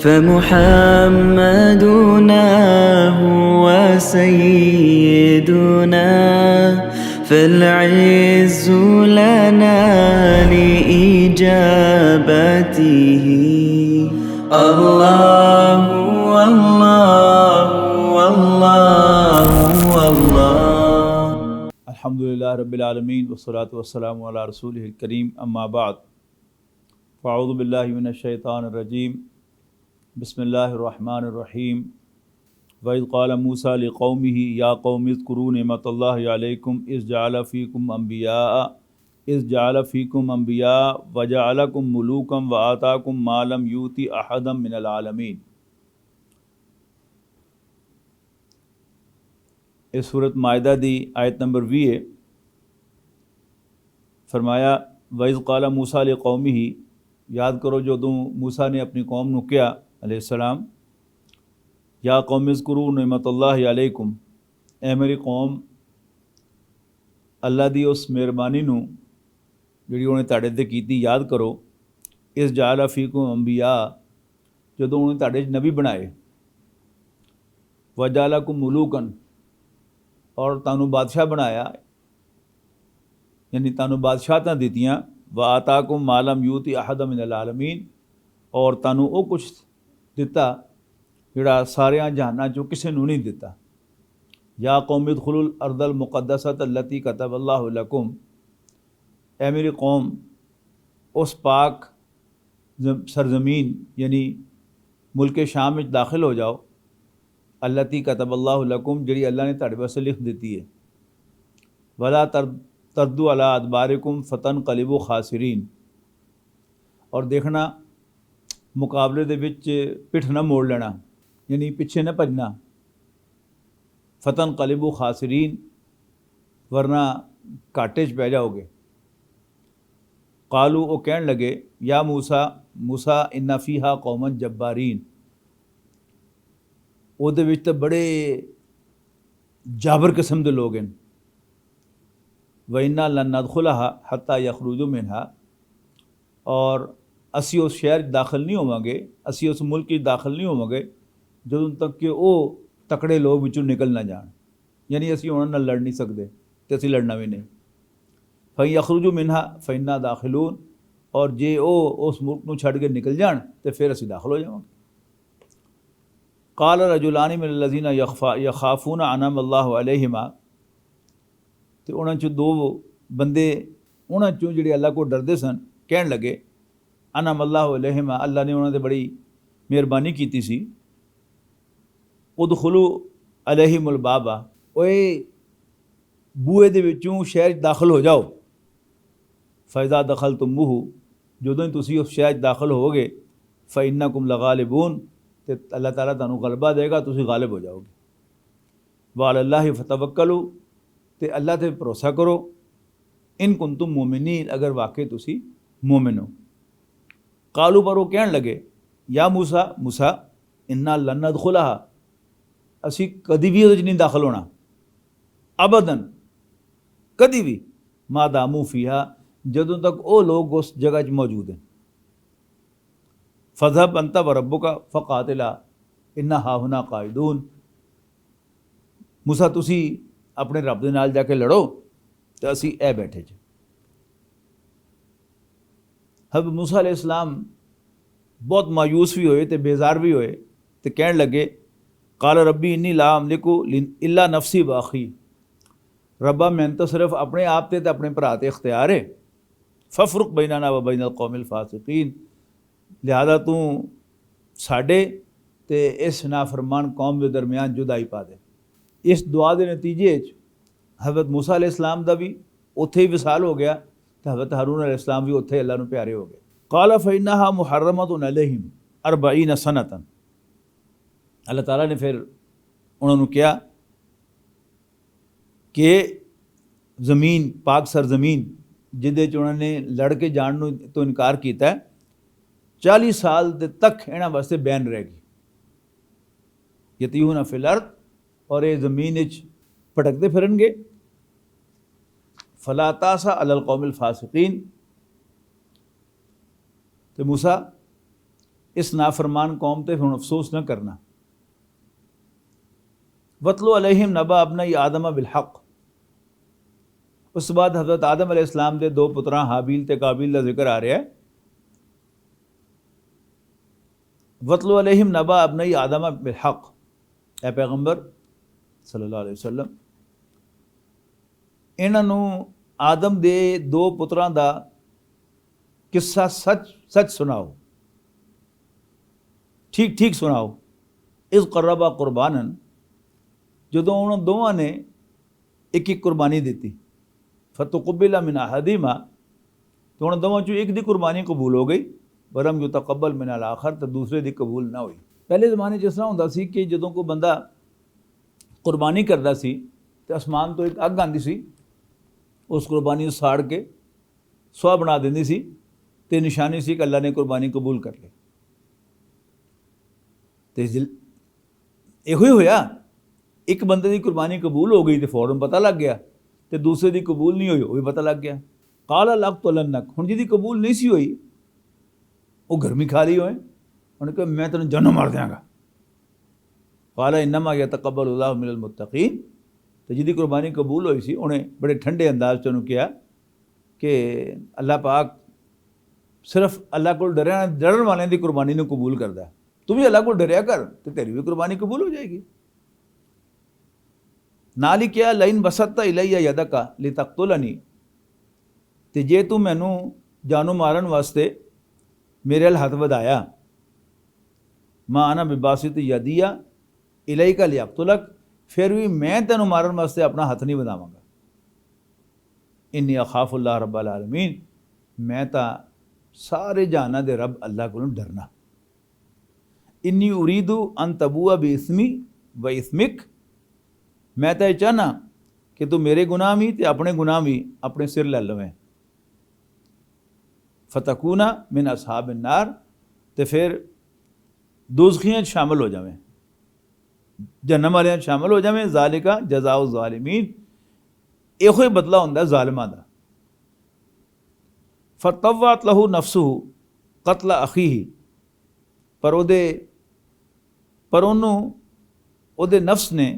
فمحمدنا هو سيدنا فالعز لنا لإجابته الله والله والله والله अल्हम्दुलिल्लाह रब्बिल आलमीन वस्सलातु वस्सलामु अला रसूलिहिल करीम अम्मा बाद फ़अऊज़ु बिल्लाहि मिनश शैतानिर रजीम बिस्मिल्लाहिर रहमानिर रहीम वइज़ क़ाल मूसा लिक़ौमिही या क़ौमि उज़्कुरू निअमतल्लाहि अलैकुम इज़ जअल फ़ीकुम अंबिया व जअलकुम मुलूकन व आताकुम मा लम युति अहदम मिनल आलमीन। इस सूरत मायदा दी आयत नंबर 20 फरमाया वइज़ क़ाल मूसा लिक़ौमिही, याद करो जो मूसा ने अपनी कौम नूं कहा अलैहिस्सलाम, या कौम उज़्कुरू निअमतल्लाहि अलैकुम, ए मेरी कौम अल्लाह दी उस मेहरबानी नूं जिहड़ी उन्हें तुहाडे ते कीती याद करो। इस जाअल फ़ीकुम अंबिया, जदों उन्हें तुहाडे नबी बनाए, व जअलकुम मुलूकन, और तानू बादशाह बनाया, यानी तानू बादशाहतां दित्तियां, व आताकुम मा लम युति अहदम मिनल आलमीन, और तानू वो कुछ दिता जिहड़ा सारियां जहानां चों किसी नूं नहीं दिता। या कौम उदखुलुल अर्दल मुक़द्दसत अल्लती कतबल्लाहु लकुम, ए मेरी कौम उस पाक सरजमीन यानी मुल्क शाम में दाखिल हो जाओ, अल्लती कतबल्लाहु लकुम, जिहड़ी अल्लाह ने तुहाडे वास्ते लिख दी है। वला तरदू अला अदबारिकुम फतनक़लिबू खासिरीन, और देखना मुकाबले दे विच पिठ न मोड़ लेना, यानी पिछे न भजना। फतनक़लिबू खासिरीन, वरना घाटे च पै जाओगे। कालू, वो कहन लगे, या मूसा इन्ना फ़ीहा कौमन जब्बारीन, ਉਹਦੇ ਵਿੱਚ ਤਾਂ बड़े जाबर किस्म के लोग हैं। व इन्ना लन नदखुलहा हत्ता यखरुजू मिनहा, और असी उस शहर दाखिल नहीं होवांगे, असी उस मुल्क की दाखिल नहीं होवांगे जदों तक कि वो तकड़े लोग विचों निकल ना जान, यानी असी उन्हां नाल लड़ नहीं सकते तो असी लड़ना भी नहीं। फ़इन यखरुजू मिनहा फ़इन्ना दाखिलून, और जे वो उस मुल्क नूं छड्ड के निकल जान तो फिर असी दाखिल हो जावांगे। काल रजुलानी मिनल्लज़ीना यख़ाफ़ूना अनअम अल्लाहु अलैहिमा, तो उन्हां चों दो बंदे उन्हां चों जिहड़े अल्लाह को डरदे सन कहन लगे, अनअम अल्लाहु अलैहिमा, अल्लाह ने उन्हां ते बड़ी मेहरबानी कीती सी। उदखुलू अलैहिमुल बाबा, ओए बूए दे विचों शहर दाखिल हो जाओ। फ़इज़ा दखलतुमूहु, जदों तुसीं उस शहर दाखिल होवोगे, फ़इन्नकुम लगालिबून, तो अल्लाह ताला तुहानूं गलबा देगा, तुसीं गालिब हो जाओगे। व अलल्लाहि फतवक्कलू, तो अल्लाह ते भरोसा करो। इन कुंतुम मोमिनीन, अगर वाकई तुसी मोमिन हो। कालू, पर वो कहन लगे, या मूसा इन्ना लन नदखुलहा, असी कदी भी उहदे च नहीं दाखिल होना, अबदन, कदी भी, मा दामू फीहा, जदों तक वो लोग उस जगह च मौजूद हैं। फ़ज़हब अंता व रब्बुका फ़क़ातिला इन्ना हाहुना क़ाइदून, मूसा तुसी अपने रब दे नाल जाके लड़ो तो असी ए बैठे ज। हज़रत मूसा अलैहिस्सलाम बहुत मायूस भी होए तो बेजार भी होए, तो कहन लगे, क़ाल रब्बी इन्नी ला अमलिकु इल्ला नफ़सी व अख़ी, रब्बा मैंने तो सिर्फ अपने आप ते अपने भरा ते इख्तियार है। फ़फ़रुक़ बैनना व बैनल क़ौमिल फ़ासिक़ीन, लिहाजा तू साडे ते इस नाफरमान कौम के दरमियान जुदाई पा दे। इस दुआ के नतीजे हज़रत मूसा अलैहिस्सलाम का भी उत्थे ही विसाल हो गया, तो हज़रत हारून अलैहिस्सलाम भी उत्थे अल्लाह नूं प्यारे हो गए। क़ाल फ़इन्नहा मुहर्रमतुन अलैहिम अर्बईन सनतन, अल्लाह ताला ने फिर उन्होंने कहा कि ज़मीन पाक सरजमीन जिहदे च उन्होंने लड़ के जाण नूं तो इनकार किया, 40 साल तक इन्हां वास्ते बैन रहेगी। यतीहूना फिल अर्द, और ये ज़मीन भटकते फिरनगे। फला तासा अलल कौमिल फासिकीन, तो मूसा इस नाफरमान कौम ते हुण अफसोस न करना। वतलो अलैहिम नबा अबनई आदम बिलहक। उस बाद हज़रत आदम अलैहिस्सलाम के दो पुत्रां हाबील ते काबिल का जिक्र आ रहा है। वतलो अलैहिम नबा अबनई आदम बिलहक, ए पैगंबर सल्लल्लाहु अलैहि वसल्लम इन्हों आदम दे दो पुत्रां दा किस्सा सच सच सुनाओ, ठीक ठीक सुनाओ। इस करबा कुर्बानन, जदों उन्होंने दोवां ने एक एक कुर्बानी दी। फतुकबिला मिन अहदिमा, तो उन्होंने दोवां चों एक दी कुर्बानी कबूल हो गई। वलम युतकब्बल मिन अल आखर, तो दूसरे दी कबूल ना हुई। पहले ज़माने जिस तरह होंदा सी कि जदों कोई बंदा कुर्बानी करदा सी तो आसमान तो एक अग आती सी, उस कुर्बानी साड़ के सुआह बना देंदी सी, ते निशानी सी कि अल्लाह ने कुर्बानी कबूल कर ली। तो इहो ही होया, एक बंदे की कुर्बानी कबूल हो गई तो फौरन पता लग गया, तो दूसरे की कबूल नहीं हुई वो भी पता लग गया। काला लग तो लन्नक, हुण जिहदी कबूल नहीं सी हुई वो गर्मी खा ली होए, उन्हें कहा मैं तेन जन्म मार देंगा। काला इन्नमा यतकब्बलुल्लाहु मिनल मुत्तकीन, तो जिहदी कुर्बानी कबूल हुई सी उन्हें बड़े ठंडे अंदाज च उन्होंने कहा कि अल्लाह पाक सिर्फ अल्लाह को डरन वाले की कुर्बानी को कबूल करता। तू भी अल्लाह को डरिया कर तो तेरी भी कुर्बानी कबूल हो जाएगी। नाल ही क्या लाइन बसत्ता इलैया यदका लितक्तुलनी, ते जे तू मैनू जानू मारन वास्ते मेरे अल हथ वधाया, मां आना बिबासित यदिया इलैका लियक्तुलक, फिर भी मैं तेनू मारन वास्ते अपना हथ नहीं वधावांगा। इन्नी अखाफुल्लाह रब्बल आलमीन, मैं तो सारे जहाना दे रब अल्लाह को डरना। इन्नी उरीदू अन तबुआ बि इस्मी व इस्मिक, मैं तो यह चाहना कि तू मेरे गुनाह भी तो अपने गुनाह भी अपने सिर लै लवें। फतकूना मिन असहाब नार, तो फिर दोज़खियां शामिल हो जावें, जहन्नम वाले शामिल हो जावें। ज़ालिका जज़ाउ ज़ालिमीन, इहो ही बदला हुंदा ज़ालिमां दा। फतव्वत लहू नफ्सुहु कत्ल अखीही, पर उन्होंने नफ्स ने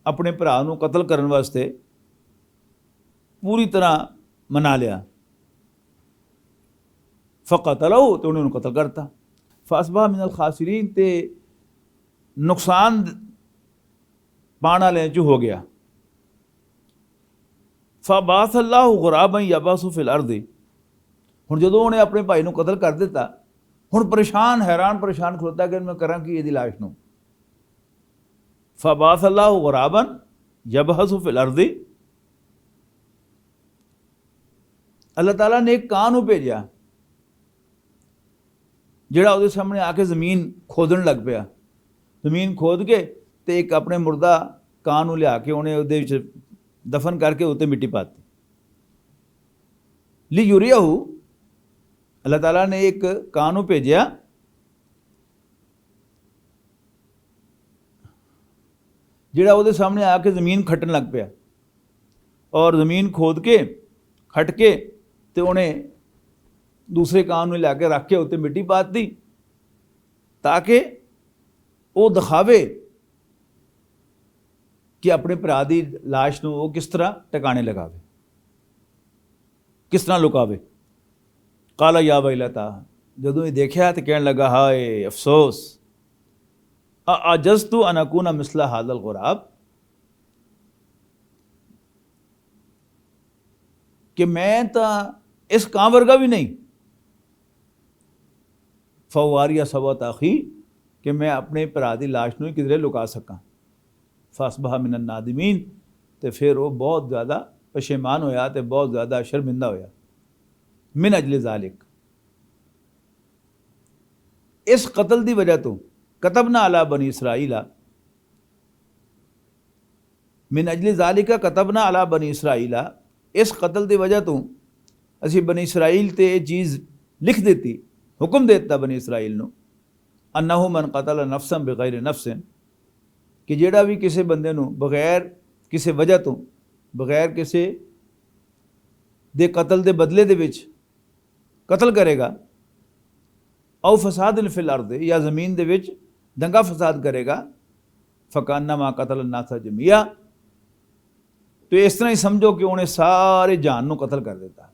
अपने भरा को कतल करने वास्ते पूरी तरह मना लिया। फ़क़तलहू, तो उन्होंने कतल करता। फ़अस्बहा मिनल खासिरीन, ते नुकसान पाने वाले चो हो गया। फ़बाअसल्लाहु गुराबन यबअसु फ़िल अर्दि, हुण जदों उन्हें अपने भाई को कतल कर दिता, हुण परेशान हैरान परेशान खलोता कि मैं करा कि इसकी लाश नूं। फ़बाअसल्लाहु गुराबन यबअसु फ़िल अर्दि, अल्लाह ताला ने एक कां नूं भेजा जिहड़ा उहदे सामने आके ज़मीन खोदन लग पिया। ज़मीन खोद के तो एक अपने मुर्दा कां नूं लिया के उन्हें उहदे विच दफन करके उत्ते मिट्टी पाती। ली यूरियाहू, अल्लाह ताला ने एक कां नूं भेजिया जिहड़ा उहदे सामने आके ज़मीन खट्टन लग पिया, और ज़मीन खोद के खट के तो उन्हें दूसरे कां नूं लिया के रख के उत्ते मिट्टी पा दी, ताकि वो दिखावे कि अपने भरा की लाश नूं वो किस तरह टिकाने लगावे, किस तरह लुकावे। काला या वैलता, जदों ये देखा तो कहने लगा हाय अफसोस, अजज़तु अन अकूना मिसला हाज़ल गुराब, कि मैं तो इस कां वर्गा भी नहीं। फवारिया सवत आखी, कि मैं अपने भरा की लाश नूं किधरे लुका सकां। फअस्बहा मिनन नादिमीन, तो फिर वो बहुत ज़्यादा पशेमान होया, तो बहुत ज़्यादा शर्मिंदा होया। मिन अजल ज़ालिक, इस कतल की वजह तो कतबना अला बनी इसराइला, मिन अजल ज़ालिका कतबना अला बनी इसराइला, इस कतल की वजह तो असी बनी इसराइल ते ये चीज़ लिख देती, हुक्म देता बनी इसराइल नूं, अन्नहु मन कतल नफ्सन बगैर नफ्सिन, कि जेड़ा भी किसी बंदे नूं बगैर किसी वजह तो बगैर किसी दे कतल दे बदले दे विच कतल करेगा, औ फसाद फिल अर्द, या ज़मीन दे विच दंगा फसाद करेगा, फ़कान्नमा क़तल अन्नास जमीआ, तो इस तरह ही समझो कि उन्हें सारे जान नूं कतल कर दिता,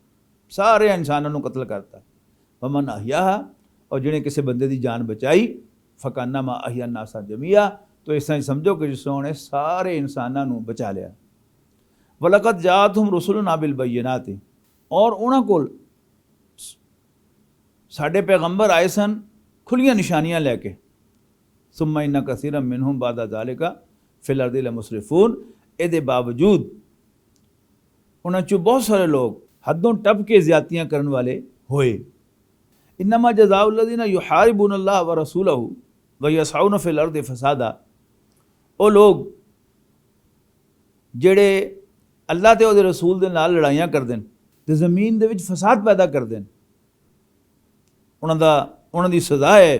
सारे इंसानों नूं कतल करता। वमन अहयाहा, और जिन्हें किसी बंदे की जान बचाई, फ़कान्नमा अहया अन्नास जमीआ, तो इस तरह ही समझो कि जिस उन्हें सारे इंसानों नूं बचा लिया। वलक़द जाअतहुम रुसुलुना बिल बय्यिनाति, और उन्हां कोल साडे पैगंबर आए सन खुलियां निशानियां लैके। सुम्मा इन्ना कसीरम मिनहुम बादा ज़ालिका फिल अर्दि लमुस्रिफून, इहदे बावजूद उन्हां चों बहुत सारे लोग हदों टप के ज़्यादतियां करन वाले होए। इन्नमा जज़ाउल लज़ीना युहारिबूनल्लाह व रसूलहू व यसअून फिल अर्दि फसादा, ਉਹ लोग ਜਿਹੜੇ अल्लाह ते ਉਹਦੇ रसूल ਦੇ ਨਾਲ ਲੜਾਈਆਂ ਕਰਦੇ ਨੇ ਤੇ ਜ਼ਮੀਨ ਦੇ ਵਿੱਚ ਫਸਾਦ ਪੈਦਾ ਕਰਦੇ ਨੇ, ਉਹਨਾਂ ਦੀ ਸਜ਼ਾ ਹੈ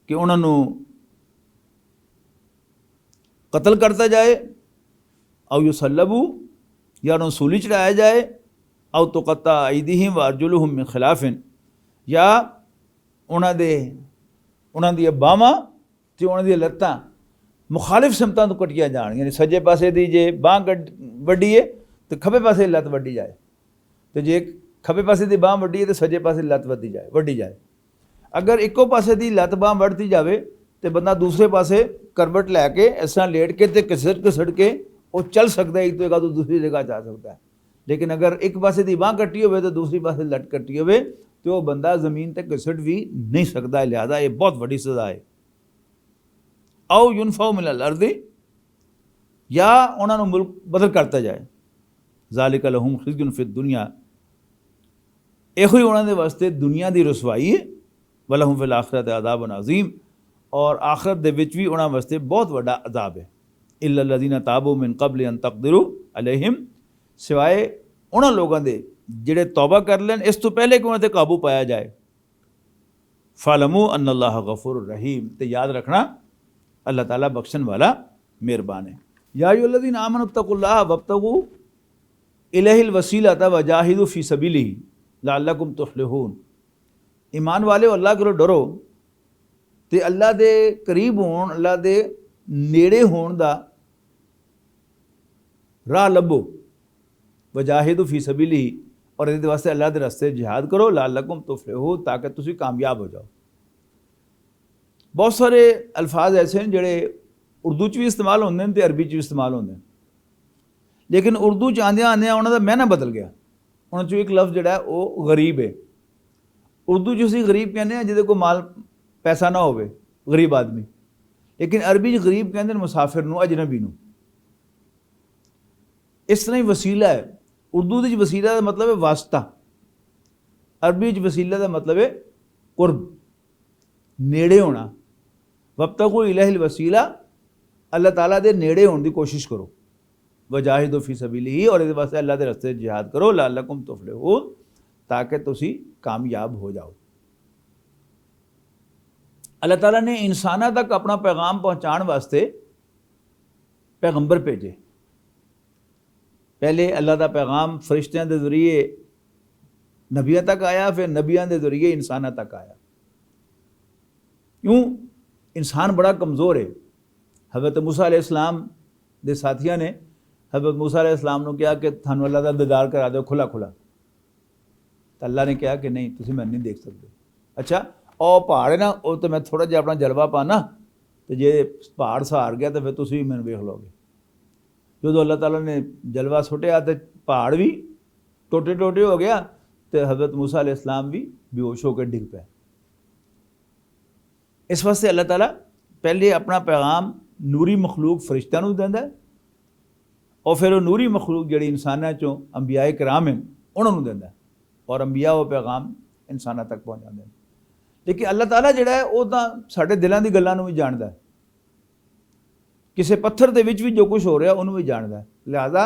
ਕਿ ਉਹਨਾਂ ਨੂੰ ਕਤਲ ਕਰਤਾ ਜਾਏ, ਔ ਯੁਸਲਬੂ, ਜਾਂ ਉਹਨਾਂ ਨੂੰ ਸੂਲੀ ਚੜਾਇਆ ਜਾਏ, ਔ ਤੁਕੱਤਾ ਅਈਦੀਹਿਮ व ਅਰजुलुहुम मिन खिलाफिन, ਜਾਂ ਉਹਨਾਂ ਦੀਆਂ ਬਾਹਾਂ ਤੇ ਉਹਨਾਂ ਦੀਆਂ ਲੱਤਾਂ मुखालिफ सिमतां तो कटिया जान, यानी सज्जे पासे दी जे बांह वड्डी है तो खब्बे पासे लत्त वड्डी जाए, तो जे खब्बे पासे दी बांह वड्डी है तो सज्जे पासे लत्त वड्डी जाए। अगर इक्को पासे दी लत्त बांह वड्डती जाए तो बंदा दूसरे पासे करवट लैके इस तरह लेट के तो घसड़ के वो चल सकता है, एक जगह तो दूसरी जगह जा सकता है। लेकिन अगर एक पासे दी बांह कट्टी हो तो दूसरी पासे लत्त कट्टी हो तो वह बंदा जमीन तक घसड़ भी नहीं सकता है। लिहाजा ये बहुत बड़ी सज़ा है। औ युनफाउ मिनल अर्दि, या उन्होंने मुल्क बदल करता जाए। ज़ालिका लहुम खिज़्युन फिद दुनिया, यो उन्होंने वास्ते दुनिया की रसवाई है। वलहुम फिल आखिरत अज़ाबुन अज़ीम, और आखिरत दे विच भी उन्होंने वास्ते बहुत बड़ा अज़ाब है। इल्ला लज़ीना ताबू मिन क़ब्ल अन तक़दिरू अलैहिम, सिवाए उन्होंने लोगों के जिहड़े तौबा कर लेन इस तो पहले कि उन्होंने काबू पाया जाए। फ़अलमू अन्नल्लाह गफ़ूरुर रहीम, तो याद रखना अल्लाह ताला बख्शन वाला मेहरबान है। या अय्युहल्लज़ीना आमनु इत्तक़ुल्लाह वब्तगू इलैहिल वसीलता वजाहिदू फ़ी सबीलिही लअल्लकुम तुफ़्लिहून, ईमान वाले अल्लाह को डरो ते अल्लाह दे करीब होण, अल्लाह दे नेड़े होण दा राह लभो। वजाहिदू फ़ी सबीलिही, और इहदे वास्ते अल्लाह दे रस्ते जिहाद करो, लअल्लकुम तुफ़्लिहून, ताकि तुसीं कामयाब हो जाओ। बहुत सारे अल्फाज ऐसे हैं जोड़े उर्दू च भी इस्तेमाल होंगे हैं तो अरबी च भी इस्तेमाल होंगे हैं, लेकिन उर्दू च आंदियां उन्होंने मैना बदल गया। उन्होंने चो एक लफ्ज़ जोड़ा वो गरीब है। उर्दू च असीं गरीब कहने जिहदे कोल माल पैसा ना होवे, गरीब आदमी, लेकिन अरबी च गरीब कहते हैं मुसाफिर नूं, अजनबी नूं। इस तरह ही वसीला है। उर्दू च वसीला का मतलब है वास्ता, अरबी च वसीला का मतलब है कुर्ब, नेड़े होना। वब्तगू इलैहिल वसीला, अल्लाह ताला दे नेड़े होने की कोशिश करो। वजाहिदू फ़ी सबीलिही, और इहदे वास्ते अल्लाह के रस्ते जिहाद करो, लअल्लकुम तुफ़्लिहून, ताकि तुसी कामयाब हो जाओ। अल्लाह ताला ने इंसाना तक अपना पैगाम पहुँचाने वास्ते पैगंबर भेजे। पहले अल्लाह का पैगाम फरिश्तियां के जरिए नबियां तक आया, फिर नबियां के जरिए इंसाना तक आया। क्यों? इंसान बड़ा कमज़ोर है। हज़रत मूसा अलैहिस्सलाम दे साथियों ने हज़रत मूसा अलैहिस्सलाम ने कहा कि थानू अल्लाह का दीदार करा दो खुला खुला, तो अल्लाह ने कहा कि नहीं, तुसी मैं नहीं देख सकते। अच्छा, और पहाड़ है ना, वो तो मैं थोड़ा जिहा अपना जलवा पाना, तो जे पहाड़ सहार गया तो फिर तुसी भी मैनूं वेख लोगे। जो अल्लाह ताला ने जलवा सुटिया तो पहाड़ भी टोटे टोटे हो गया, तो हज़रत मूसा अलैहिस्सलाम भी बेहोश होकर डिग पे। इस वास्ते अल्लाह ताला पहले अपना पैगाम नूरी मखलूक फरिश्तों को देंदा है, और फिर वो नूरी मखलूक जिहड़ी इंसानां चों अंबिया कराम हैं उन्होंने देंदा है, और अंबिया वो पैगाम इंसानां तक पहुँचाते हैं। लेकिन अल्लाह ताला जिहड़ा है वो तां साडे दिलां दी गल्लां नूं भी जानदा है, किसी पत्थर दे विच भी जो कुछ हो रहा उन्होंने भी जानदा है। लिहाजा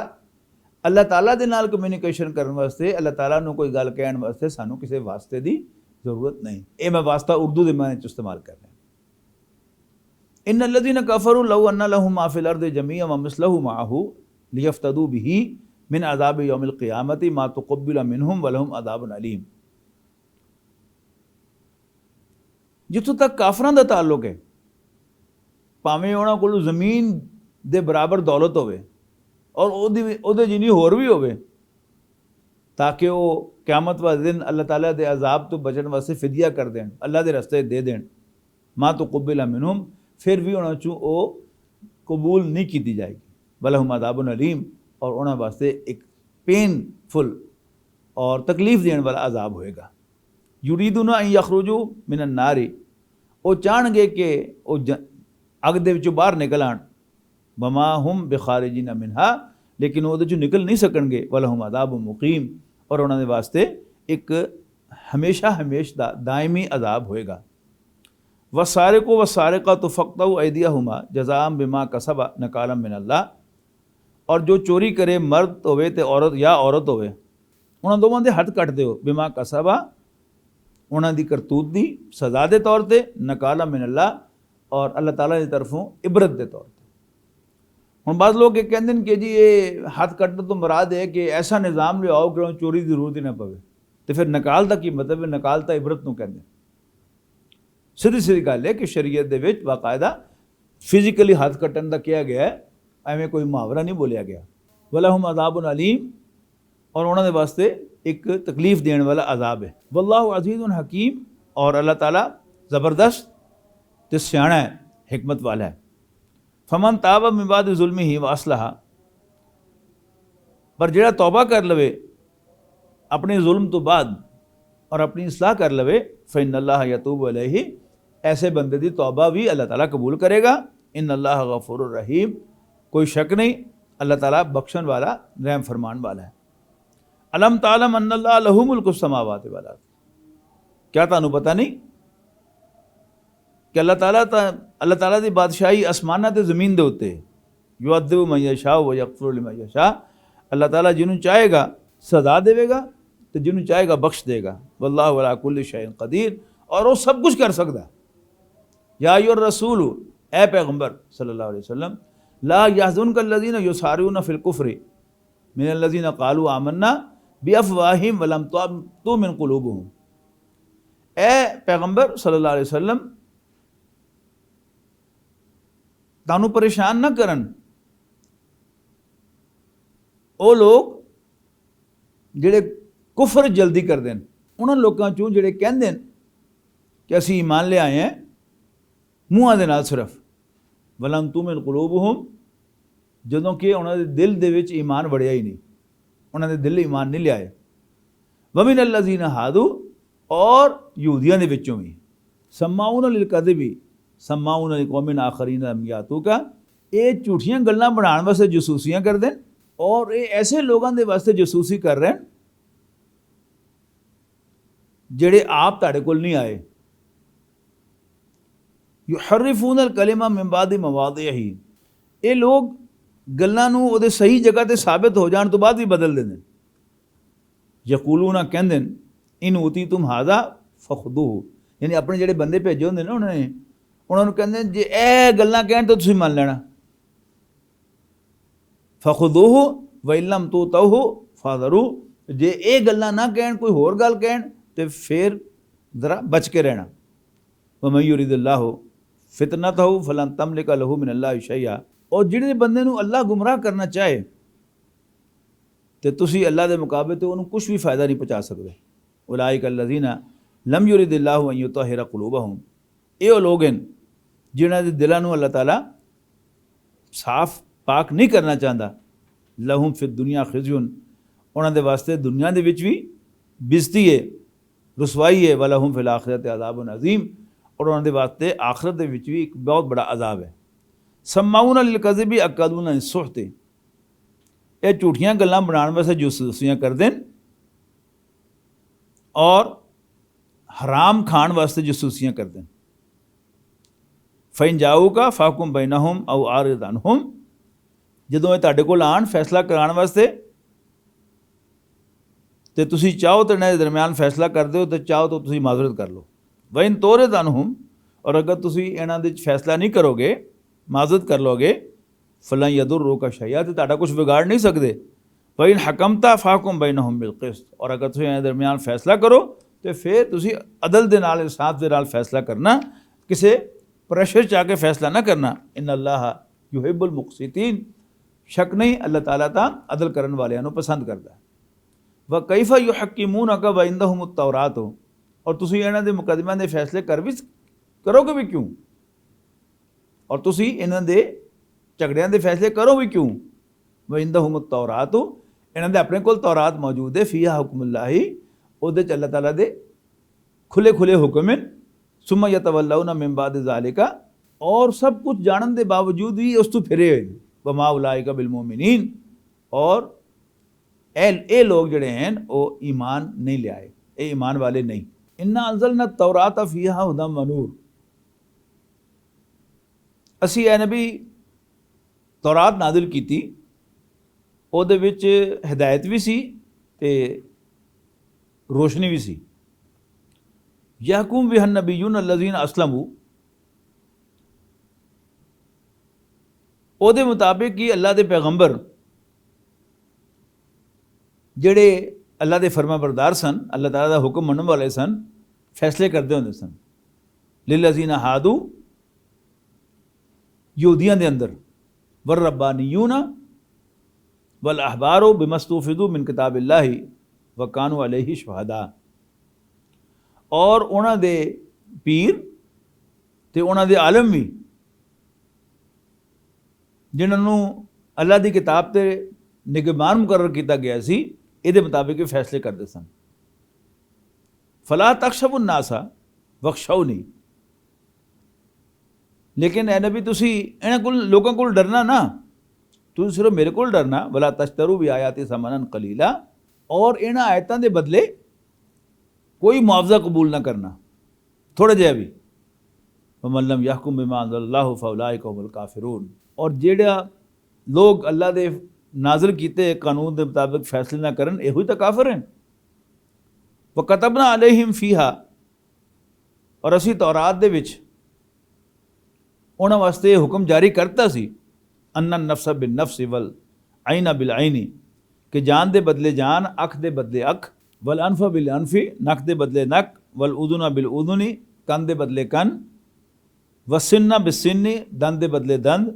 अल्लाह ताला दे नाल कम्यूनिकेशन करने वास्ते, अल्लाह ताला नूं कोई गल कहण वास्ते सानूं किसी वास्ते की जरूरत नहीं। ये मैं वास्ता उर्दू के माने च इस्तेमाल कर रहा। इन्नल्लज़ीना कफ़रू लौ अन्ना लहुम मा फ़िल अर्दि जमीअन व मिस्लहु मअहू लियफ़्तदू बिही मिन अज़ाबि यौमिल क़ियामति मा तुक़ब्बिल मिनहुम व लहुम अज़ाबुन अलीम। ਜਿੱਥੋਂ ਤੱਕ ਕਾਫਰਾਂ ਦਾ ਤਾਲੁਕ ਹੈ, ਭਾਵੇਂ ਉਹਨਾਂ ਕੋਲ ਜ਼ਮੀਨ ਦੇ ਬਰਾਬਰ ਦੌਲਤ ਹੋਵੇ ਔਰ ਉਹਦੇ ਜਿੰਨੀ ਹੋਰ ਵੀ ਹੋਵੇ, ਤਾਂ ਕਿ ਉਹ क़यामत वाले दिन अल्लाह ताला दे अजाब तो बचण वास्ते फिदिया कर देण, अल्लाह दे रस्ते दे देण, मां तो कुबिला मिनहुम, फिर भी उन्हां चों ਉਹ कबूल नहीं की जाएगी। वलहुम अज़ाबुन अलीम, और उन्हां वास्ते एक पेनफुल और तकलीफ देने वाला अजाब होएगा। युरीदुना अन यखरुजू मिनन नारी, वो चाहणगे कि वो अग दे विचों बाहर निकल आण, वमा हुम बिखारिजीना मिनहा, लेकिन वो चों निकल नहीं सकणगे। वलहुम अज़ाबुन मुकीम, और उन्होंने वास्ते एक हमेशा दा दायमी अजाब होएगा। वसारे को वसारिका तो फ़क़्तऊ ऐदियहुमा जज़ाअम बिमा कसबा नकालम मिनल्लाह, और जो चोरी करे मर्द होवे ते औरत या औरत होवे, उन्होंने दोवां दे हथ कट दिओ, बिमा कसबा उन्हां दी करतूत दी सज़ा दे तौर ते, नकालम मिनल्लाह, और अल्लाह ताला दी तरफों इबरत दे तौर ते। हुण बाद लोग ये कहते हैं कि जी ये हाथ कटने तो मुराद है कि ऐसा निज़ाम लियाओ कि चोरी की जरूरत ही ना पवे, तो फिर नकाल का की मतलब है? नकाल तो इबरत नूं कहते हैं। सीधी सीधी गल है कि शरीयत दे विच बाकायदा फिजिकली हाथ कट्टन का कहा गया है, एवें कोई मुहावरा नहीं बोलिया गया। वलहुम अज़ाबुन अलीम, और उन्होंने वास्ते एक तकलीफ देने वाला अजाब है। वल्लाहु अज़ीज़ुन हकीम, और अल्लाह ताला ज़बरदस्त ते सियाणा है, हिकमत वाला है। फमन ताबा मिन बाद ज़ुल्मिही व असलहा, पर जिहड़ा तौबा कर लवे अपने जुल्म तो बाद और अपनी इसलाह कर लवे, फ़इन्नल्लाह यतूबु अलैहि, ऐसे बंदे दी तौबा भी अल्लाह ताला कबूल करेगा। इन्नल्लाह गफ़ूरुर रहीम, कोई शक नहीं अल्लाह ताला बख्शण वाला, रहम फरमान वाला है। अलम तालम अन्नल्लाह लहू मुल्कुस समावाति वल अर्द, क्या तुहानू पता नहीं कि अल्लाह ताला दी बादशाही आसमाना ते ज़मीन दे उत्ते, युअद्दिबु मन यशाअ व यग़फ़िरु लिमन यशाअ, अल्लाह ताला जिन्हों चाहेगा सज़ा देगा तो जिन्हों चाहेगा बख्श देगा। वल्लाहु अला कुल्लि शैइन क़दीर, और वो सब कुछ कर सकता है। या अय्युहर रसूल, ए पैगम्बर सल्लल्लाहु अलैहि वसल्लम, ला यहज़ुनका अल्लज़ीना युसारिऊना फ़िल कुफ़्रि मिनल्लज़ीना क़ालू आमन्ना बिअफ़वाहिहिम व लम तु'मिन क़ुलूबुहुम। ए पैगम्बर सल्लल्लाहु अलैहि वसल्लम, तानू परेशान ना करन वो लोग जिहड़े कुफर जल्दी करते हैं, उन्होंने लोगों चों जिहड़े कहंदे हैं कि असीं ईमान ले आए हैं मूँहां दे नाल सिर्फ, वलम तुमिन कुलूबुहुम, जदों कि उन्होंने दिल दे विच ईमान वड़िया ही नहीं, उन्होंने दिल ईमान नहीं लियाए। वमिन अल्लज़ीना हादू, और यहूदियों के विचों भी, सम्माऊन लिल कज़िबी सम्माऊन लिकौमिन आखरीन लम यातूका, ये झूठियां गल्लां बनाने वास्ते जसूसियां करते हैं, और ये ऐसे लोगों के वास्ते जसूसी कर रहे हैं जिहड़े आप तुहाडे कोल नहीं आए। युहर्रिफून अल कलिमा मिन बादि मवादिही, ये लोग गल्लां नूं उहदे सही जगह ते साबित हो जाने तो बाद भी बदल देंदे। यकूलूना कहंदे इन ऊती तुम हादा फखुदूहु, यानी अपने जिहड़े बंदे भेजे होंदे ना उन्होंने कहंदे जे ए गल्लां कहण तो तुसीं मान लेना। फखुदूहु व इल्लम तुतहु फादरू, जे ये गल्लां ना कहण कोई होर गल कहण तो फिर जरा बच के रहना। वमन युरिदिल्लाहु फितनतहु फलन तमलिका लहू मिनल्लाहि शैआ, और जिहड़े बंदे नूं अल्लाह गुमराह करना चाहे तो तुसीं अल्लाह के मुकाबले तो उन्होंने कुछ भी फ़ायदा नहीं पहुँचा सकते। उलाइका अल्लज़ीना लम युरिदिल्लाहु अन युतहिरा कुलूबहुम, ये लोग हैं जिन्हां दे दिलां नूं अल्लाह ताला साफ पाक नहीं करना चाहता। लहुम फिद दुनिया खिज़युन, उन्हां दे वास्ते दुनिया दे विच भी बेइज्जती है, रुसवाई है। वलहुम फिल आखिरत अज़ाबुन अज़ीम, और उन्हां दे वास्ते आखिरत दे विच भी एक बहुत बड़ा अजाब है। सम्माऊन लिल कज़िबी अक़दून लिस्सुहती, ये झूठियां गल्लां बनाने वास्ते जसूसियां करते हैं और हराम खाण वास्ते जसूसियां करते हैं। फ़इन जाऊका फ़ाकुम बैनहुम औ आरिद अनहुम, जदों ये तुहाडे कोल आण फैसला कराने वास्ते तो तुसीं चाहो तो इन्हां दे दरम्यान फैसला कर दो, तो चाहो तो तुसीं माज़रत कर लो। वइन तोरिद अनहुम, और अगर तुसीं इन्हां दे फैसला नहीं करोगे, माज़रत कर लोगे, फलन यदुर्रुका शैआ, तो तुहाडा कुछ बिगाड़ नहीं सकते। वइन हकमता फ़ाकुम बैनहुम बिल क़िस्त, और अगर तुसीं इन्हां दे दरम्यान फैसला करो तो फिर तुसी अदल दे नाल इंसाफ दे नाल फैसला करना, किसी प्रैशर च आके फैसला ना करना। इन अल्लाह युहिब्बुल मुक़सितीन, शक नहीं अल्लाह ताला तां अदल करन वालियां नूं पसंद करदा है। व कैफ़ा युहक्किमूनका व इंदहुमुत तौरात, और तुसी इन्हां दे मुकदमियां दे फैसले करोगे भी क्यों, और तुसी इन्हां दे झगड़ियां दे फैसले करो भी क्यों। व इंदहुमुत तौरात, इन्हां दे अपने कोल तौरात मौजूद है। फ़ीहा हुक्मुल्लाहि, उहदे च अल्लाह ताला दे खुले खुले हुक्म हैं। सुम्मा यतवल्लौना मिन बाद ज़ालिका, और सब कुछ जानन दे बावजूद भी उस तो फिरे हुए। वमा उलाइका बिल मोमिनीन, और ए लोग जड़े हैं वो ईमान नहीं ले आए, ये ईमान वाले नहीं। इन्ना अंज़लना तौरात फ़ीहा हुदम व नूर, असी ए नबी तौरात नाज़िल कीती, ਉਹਦੇ ਵਿੱਚ हिदायत भी सी ते रोशनी भी सी। यहकुम बिहन नबीयुन अल्लज़ीन अस्लमू, ਉਹਦੇ मुताबिक कि अल्लाह दे पैगंबर ਜਿਹੜੇ अल्लाह दे फरमा बरदार सन, अल्लाह ताला दा हुक्म मनण वाले सन, फैसले करते होंदे सन। लिल्लज़ीना हादू, यहूदियां दे अंदर, वर रब्बानियूना वल अहबारो बिमस्तूफिदू मिन किताबिल्लाहि व कानू अलैहि शुहदा, और उन्हां दे पीर ते उन्हां दे आलम भी जिन्हां नूं अल्लाह दी किताब ते निगहबान मुकर्रर किया गया सी, इहदे मुताबिक फैसले करते सन। फला तख्शबुन नासा वख्शौनी, लेकिन ए नबी तुसी इन्हां कोल लोकां कोल डरना ना, तुम सिर्फ मेरे को डरना। वला तश्तरू भी आयाति समनन कलीला, और इन्हां आयतां दे बदले कोई मुआवजा कबूल ना करना, थोड़ा जिहा भी। वमन लम यहकुम बिमा अंज़लल्लाहु फउलाइका हुमुल काफिरून, और जेड़ा लोग अल्लाह दे नाज़िल कीते कानून के मुताबिक फैसले ना करन, यही तो काफिर हैं। व कतबना अलैहिम फ़ीहा, और असी तौरात दे विच उन्हां वास्ते हुक्म जारी करता सी, अन्ना नफ्स बिन नफ्स वल आइना बिल आइनी, कि जान दे बदले जान, अख दे बदले अख, वल अनफ बिल अनफी, नक दे बदले नक, वल उदुना बिल उदुनी, कन दे बदले कन, व सिन्ना बिस्सिन्नी, दंद दे बदले दंद,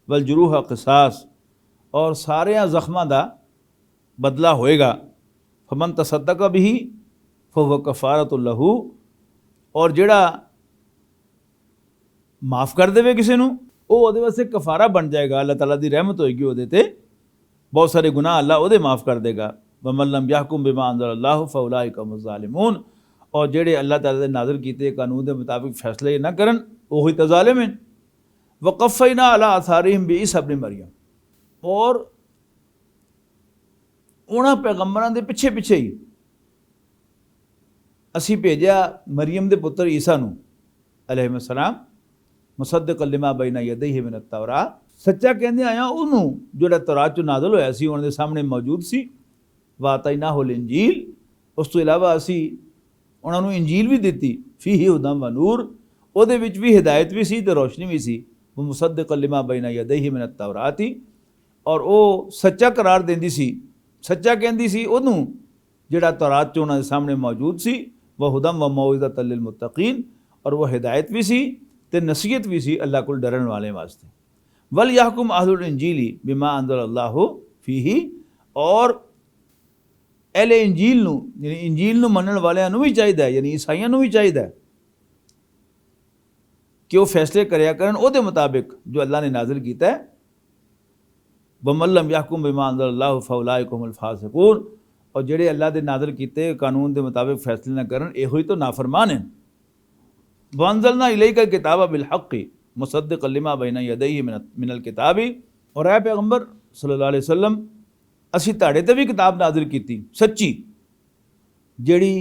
वल जुरूह क़िसास, और सारे जख्मां दा बदला होएगा। फमन तसद्दक़ बिही फहुव कफ़ारतुल लहू, और जेड़ा माफ़ कर देवे किसी नूं, वो ਉਹਦੇ वास्ते कफारा बन जाएगा। अल्लाह ताला दी रहमत होएगी ਉਹਦੇ ते, बहुत सारे गुनाह अल्लाह ਉਹਦੇ माफ़ कर देगा। वमन लम यहकुम बिमा अंज़लल्लाहु फउलाइका हुमुज़ ज़ालिमून, और जेड़े अल्लाह ताला दे नाज़िल कीते कानून के मुताबिक फैसले ना करन, वही तो ज़ालिम हैं। वक़फ़ैना अला आसारिहिम बिईसा इब्न मरियम, और उन्हां पैगंबरां दे पिछे पिछे ही असी भेजा मरियम दे पुत्र ईसा नूं अलैहिस्सलाम, मुसद्दिक़न लिमा बैना यदैहि मिन अत-तौरात, सच्चा कहंदे आया उन्हों जोड़ा तौरात चो नाज़िल होया सी, उन्हां दे सामने मौजूद सी। व आतैनाहुल इंजील, उस तो इलावा असी उन्हां नूं इंजील भी दिती। फ़ीही हुदम व नूर, ਉਹਦੇ ਵਿੱਚ भी हिदायत भी सी ते रोशनी भी सी। वो मुसद्दिक़न लिमा बैना यदैहि मिन अत-तौरात, और वो सच्चा करार देंदी सी, सच्चा कहंदी सी ਉਹਨੂੰ ਜਿਹੜਾ तौरात चो उन्हां दे सामने मौजूद सी। व हुदम व मौइज़तन लिल मुत्तक़ीन, और वो हिदायत भी सी ते नसीहत भी सी अल्लाह को डरन वाले वास्ते। वल यहकुम अहलुल इंजीली बिमा अंज़लल्लाहु फ़ीही, और अहले इंजील नूं, यानी इंजील नूं मनण वालियां नूं भी चाहिदा, यानी ईसाइयां नूं भी चाहिदा कि वो फैसले करया करन ਉਹਦੇ मुताबिक जो अल्लाह ने नाज़िल कीता है। वमन लम यहकुम बिमा अंज़लल्लाहु फउलाइका हुमुल फ़ासिक़ून, और जेड़े अल्लाह दे नाज़िल कीते कानून के मुताबिक फैसले ना करन, यही तो नाफरमान हैं। वअंज़लना इलैका किताब बिलहक़्क़ि मुसद्दिक़न लिमा बैना यदैहि मिनल किताबी, और ऐ पैगंबर सल्लल्लाहु अलैहि वसल्लम, असी ताड़े ते भी किताब नाज़िल कीती सच्ची, जेड़ी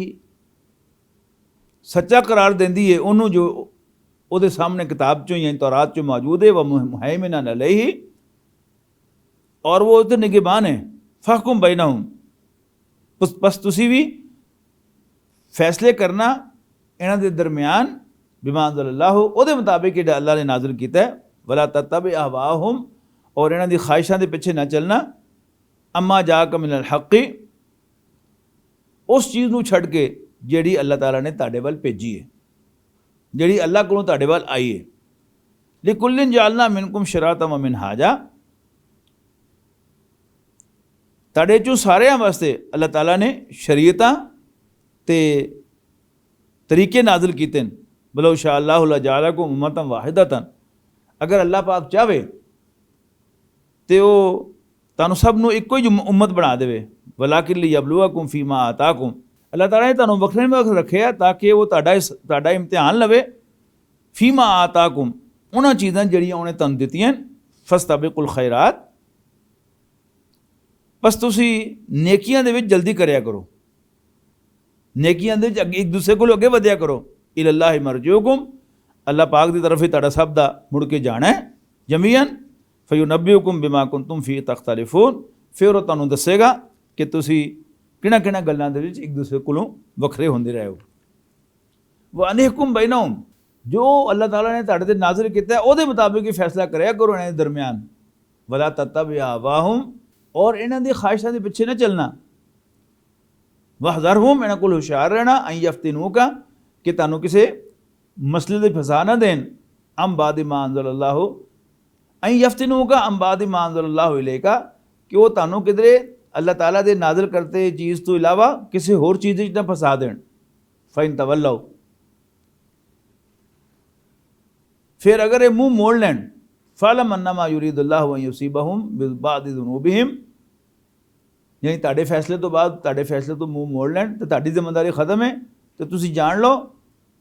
सच्चा करार देंदी है उन्होंने, जो ਉਹਦੇ सामने किताब चो यानी तौरात चो मौजूद है। व मुहैमिनन अलैहि, और वो तो निगहबान है। फ़हकुम बैनहुम, बस तुसी भी फैसले करना इन्हां दे दरमियान, बिमा अंज़लल्लाहु, ਉਹਦੇ मुताबिक जेड़ा अल्लाह ने नाज़िल कीता है। वला तत्तबि अहवाहुम, और इन्हां दी ख्वाहिशां दे पिछे ना चलना। अम्मा जाक मिनल हक़्क़ि, उस चीज़ नूं छड्ड के ਜਿਹੜੀ ਅੱਲਾਹ ਤਾਲਾ ਨੇ ਤੁਹਾਡੇ ਵੱਲ ਭੇਜੀ ਹੈ, ਜਿਹੜੀ ਅੱਲਾਹ ਕੋਲੋਂ ਤੁਹਾਡੇ ਵੱਲ ਆਈ ਹੈ। ਲਿकुल्लिन जालना मिनकुम शराअतम व मिनहाजा, ਤੁਹਾਡੇ ਚੋਂ ਸਾਰਿਆਂ ਵਾਸਤੇ ਅੱਲਾਹ ਤਾਲਾ ਨੇ ਸ਼ਰੀਅਤਾਂ ਤੇ ਤਰੀਕੇ ਨਾਜ਼ਿਲ ਕੀਤੇ ਨੇ। ਬਲੋ ਸ਼ਾ ਅੱਲਾਹੁ ਲਜਅਲकुम उम्मतन वाहिदतन, अगर अल्लाह पाक चाहे तो वो ਤੁਹਾਨੂੰ ਸਭ ਨੂੰ ਇੱਕੋ ਹੀ ਉਮਤ ਬਣਾ ਦੇਵੇ। वलाकिन लियबलुवकुम फीमा आताकुम, अल्लाह ताला ने ਤੁਹਾਨੂੰ ਵੱਖਰੇ ਵੱਖਰੇ ਰੱਖਿਆ ਤਾਂ ਕਿ ਉਹ ਤੁਹਾਡਾ ਇਮਤਿਹਾਨ ਲਵੇ। फीमा आताकुम, ਉਹਨਾਂ ਚੀਜ਼ਾਂ ਜਿਹੜੀਆਂ ਉਹਨੇ ਤੁਹਾਨੂੰ ਦਿੱਤੀਆਂ। फस्तबिकुल खैरात, बस तुसी नेकियां दे विच जल्दी करया करो, नेकियां दे विच एक दूसरे को अगे वधिया करो। इलल्लाहि मरजिउकुम, अल्लाह पाक की तरफ ही तुहाडा सब दा मुड़ के जाना है। जमीअन फयुनब्बिउकुम बिमा कुंतुम फी तख्तलिफून, फिर वो तुहानूं दसेगा कि तुसी किहड़ा किहड़ा गल्लां दे विच एक दूसरे कोलों वखरे होंदे रहे हो। व अनिहकुम बैनहुम, जो अल्लाह ताला ने तुहाडे ते नाज़िल कीता है उहदे मुताबिक ही फैसला करया करो इन्हां दे दरमियान। वला तत्तबि अहवाहुम, और इन्हां दी ख्वाहिशां दे पिछे न चलना। वहज़रहुम, इन्हां कोल हुशियार रहना। अन यफ्तिनूका, कि तुहानूं किसी मसले दे फसा ना देन। अम बाद मा अंज़लल्लाहु, अन यफ्तिनूका अम बाद मा अंज़लल्लाहु इलैका, कि वो तुहानूं किधरे अल्लाह ताला दे नाज़िल करते चीज़ तो इलावा किसी होर चीज़ च ना फसा देन। फ़इन तवल्लौ, फिर अगर ये मुँह मोड़ लैन, फ़अलम अन्नमा युरीदुल्लाहु अन युसीबहुम बिबादि ज़ुनूबिहिम, यानी तुहाडे फैसले तो बाद तुहाडे फैसले तो मुँह मोड़ लैन तो तुहाडी जिम्मेदारी खत्म है। तो तुसी जान लो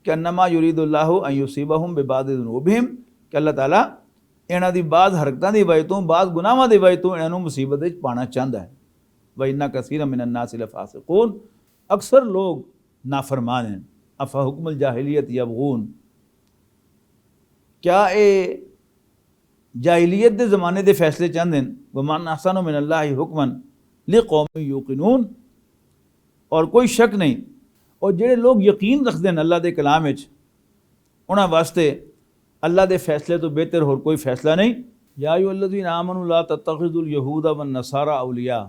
कि अन्नमा युरीदुल्लाहु अन युसीबहुम बिबादि ज़ुनूबिहिम, कि अल्लाह ताला इन्हां दी बाद हरकतां दी वजह तो, बाद गुनाहां दी वजह तो इन्हां नूं मुसीबत विच पाना चाहता है। व इन्ना कसीरन मिनन नासि लफ़ासिक़ून, अक्सर लोग नाफरमान हैं। अफ़ा हुक्मुल जाहिलियत यबग़ून, क्या ये जाहिलियत के ज़माने के फैसले चाहते हैं। वमन अहसनु मिनल्लाहि हुक्मन लिक़ौमिन युक़िनून, और कोई शक नहीं, और ਜਿਹੜੇ लोग यकीन रखते हैं अल्लाह के कलाम विच, उन्हां वास्ते अल्लाह के फैसले तो बेहतर होर कोई फैसला नहीं। या अय्युहल्लज़ीना आमनू ला तत्तखिज़ुल यहूदा वन नसारा औलिया,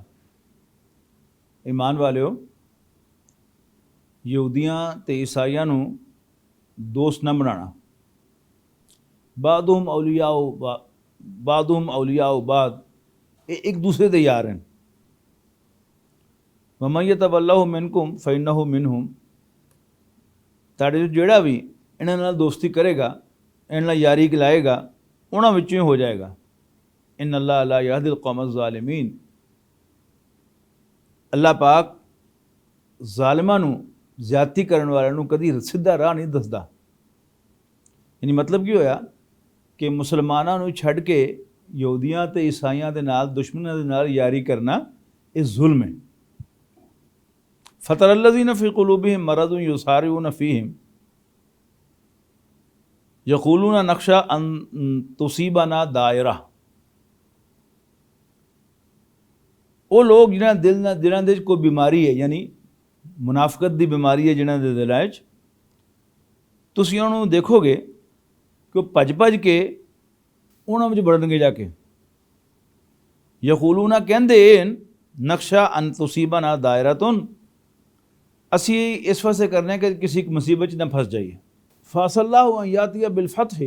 ईमान वालियो, यहूदियां ते ईसाइयां नूं दोस्त न बनाना। बादुम औलियाओ बाद, ये एक दूसरे दे यार हैं। वमन यतवल्लहु मिनकुम फ़इन्नहु मिनहुम, तुहाडे जिहड़ा भी इन्हां नाल दोस्ती करेगा, इन्हां नाल यारी लाएगा, उन्हां विचों ही हो जाएगा। इन्नल्लाह ला यहदिल कौमज़ ज़ालिमीन, अल्लाह पाक ज़ालिमां नूं ज़्यादती करन वालिआं नूं कदी सीधा राह नहीं दसदा। यानी मतलब की होया कि मुसलमानां नूं छड्ड के यहूदियां ते ईसाइयां दे नाल, दुश्मनां दे नाल यारी करना ये जुल्म है। फ़तरल्लज़ीना फ़ी क़ुलूबिहिम मरज़ुन युसारिऊना फ़ीहिम यक़ूलूना नख़शा अन तुसीबना दायरा, वो लोग जिन्हां दे कोई बीमारी है, यानी मुनाफकत की बीमारी है जिन्हां दे दिलां च, तुसीं उन्हां नूं देखोगे कि भज भज के उन्हां विच वड़नगे जाके। यक़ूलूना कहंदे नक़शा अन तुसीबना दायरतुन, असी इस वास्ते करने कि किसी मुसीबत न फंस जाइए। फ़असल्लाहु अन यातिया बिल फ़त्ह,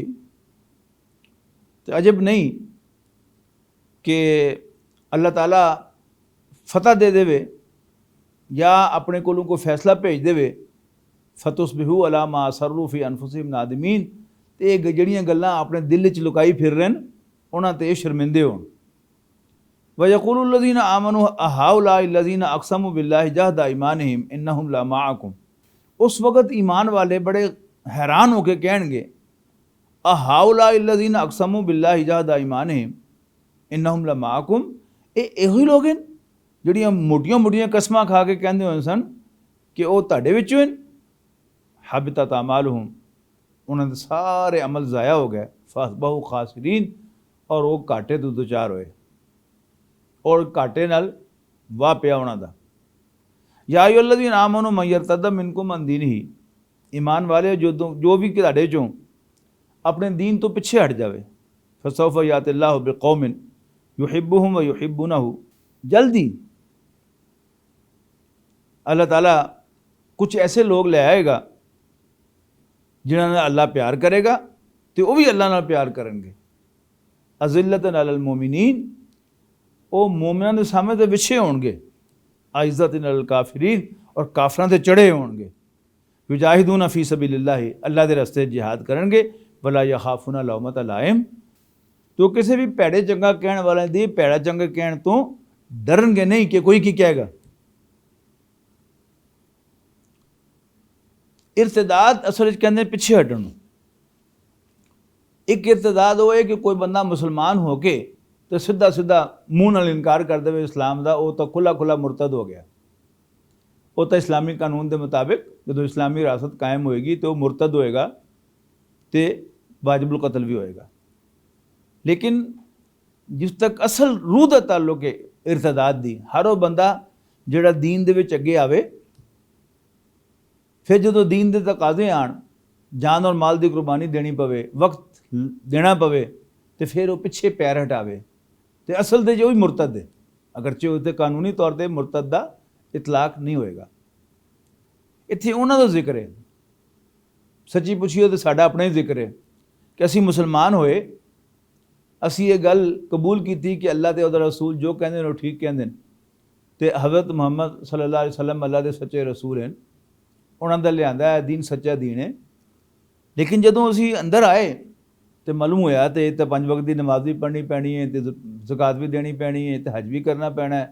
तो अजब नहीं कि अल्लाह ताला फतह दे देवे या अपने कोलों को फैसला भेज देवे। फ़तुस्बिहू अला मा असर्रू फ़ी अनफुसिहिम नादिमीन, तो ये जड़ियाँ गल्लां अपने दिल च लुकाई फिर रहे हैं, उन्हां ते शर्मिंदे होण। वयक़ूलुल्लज़ीना आमनू अहाउलाइल्लज़ीना अक़समू बिल्लाहि जहदा ईमानिहिम इन्नहुम लमाअकुम, उस वक़्त ईमान वाले बड़े हैरान होकर कहेंगे, अहाउलाइल्लज़ीना अक़समू बिल्लाहि जहदा ईमानिहिम इन्नहुम लमाअकुम, इहो ही लोग हैं जिहड़ियां मोटियां मोटियां कसमां खा के कहंदे होए सन कि वो तुहाडे विचों हैं। हबितत अमालुहुम, उन्हां दे सारे अमल ज़ाया हो गए। फ़अस्बहू खासिरीन, और वो घाटे तो दो चार होए, और घाटे नाल वाह पिया उन्हां दा। या अय्युहल्लज़ीना आमनू मन यर्तद्द मिनकुम अन दीनिही, ईमान वाले जो भी तुहाडे चों अपने दीन तो पिछे हट जावे। फसौफ़ यातिल्लाहु बिक़ौमिन युहिब्बुहुम व युहिब्बुनहु, जल्दी अल्लाह ताला कुछ ऐसे लोग ले आएगा जिन्हां नाल अल्लाह प्यार करेगा तो वह भी अल्लाह नाल प्यार करेंगे। अज़िल्लतन अलल मोमिनीन, वो मोमिनां दे सामने तो विछे होणगे, आइज़्ज़तन अलल काफिरीन, और काफरां ते चढ़े होणगे। युजाहिदून फी सबीलिल्लाह, अल्लाह दे रस्ते जिहाद करेंगे। वला यखाफूना लौमत लाइम, तो किसी भी भैड़े चंगा कहण वाले दी भैड़ा चंगा कहण तो डरनगे नहीं कि कोई की कहेगा। इर्तिदाद असल कहते पिछे हटण। एक इर्तिदाद वो है कि कोई बंदा मुसलमान होके तो सीधा सीधा मूँह नाल इनकार कर दे इस्लाम का, वो तो खुला खुला मुरतद हो गया। वो तो इस्लामी कानून के मुताबिक जो इस्लामी विरासत कायम होएगी तो मुरतद होएगा तो वाजिबुल कत्ल भी होएगा। लेकिन जिस तक असल रूह का ताल्लुक है इर्तिदाद दी, हर वो बंदा जिहड़ा दीन दे विच अगे आवे, फिर जो दीन के तकाजे आन, जान और माल की कुर्बानी देनी पवे, वक्त देना पवे, तो फिर वो पिछे पैर हटावे, तो असल दे जो भी मुरतद है, अगरचे उसके कानूनी तौर पर मुरतद का इतलाक नहीं होएगा। इत्थे उन्हां दा जिक्र है। सच्ची पुछिए तो साडा अपना ही जिक्र है कि असी मुसलमान होए, असी ये गल कबूल की कि अल्लाह ते उहदा रसूल जो कहंदे ने ठीक कहंदे ने, ते हज़रत मुहम्मद सल्लल्लाहु अलैहि वसल्लम अल्लाह के सच्चे रसूल हैं, उन्होंने दा लियांदा है दीन सच्चा दीन है। लेकिन जदों असी अंदर आए तो मालूम होया तो 5 वक्त की नमाज भी पढ़नी पैनी है, तो ज़कात भी देनी पैनी है, तो हज भी करना पैना है,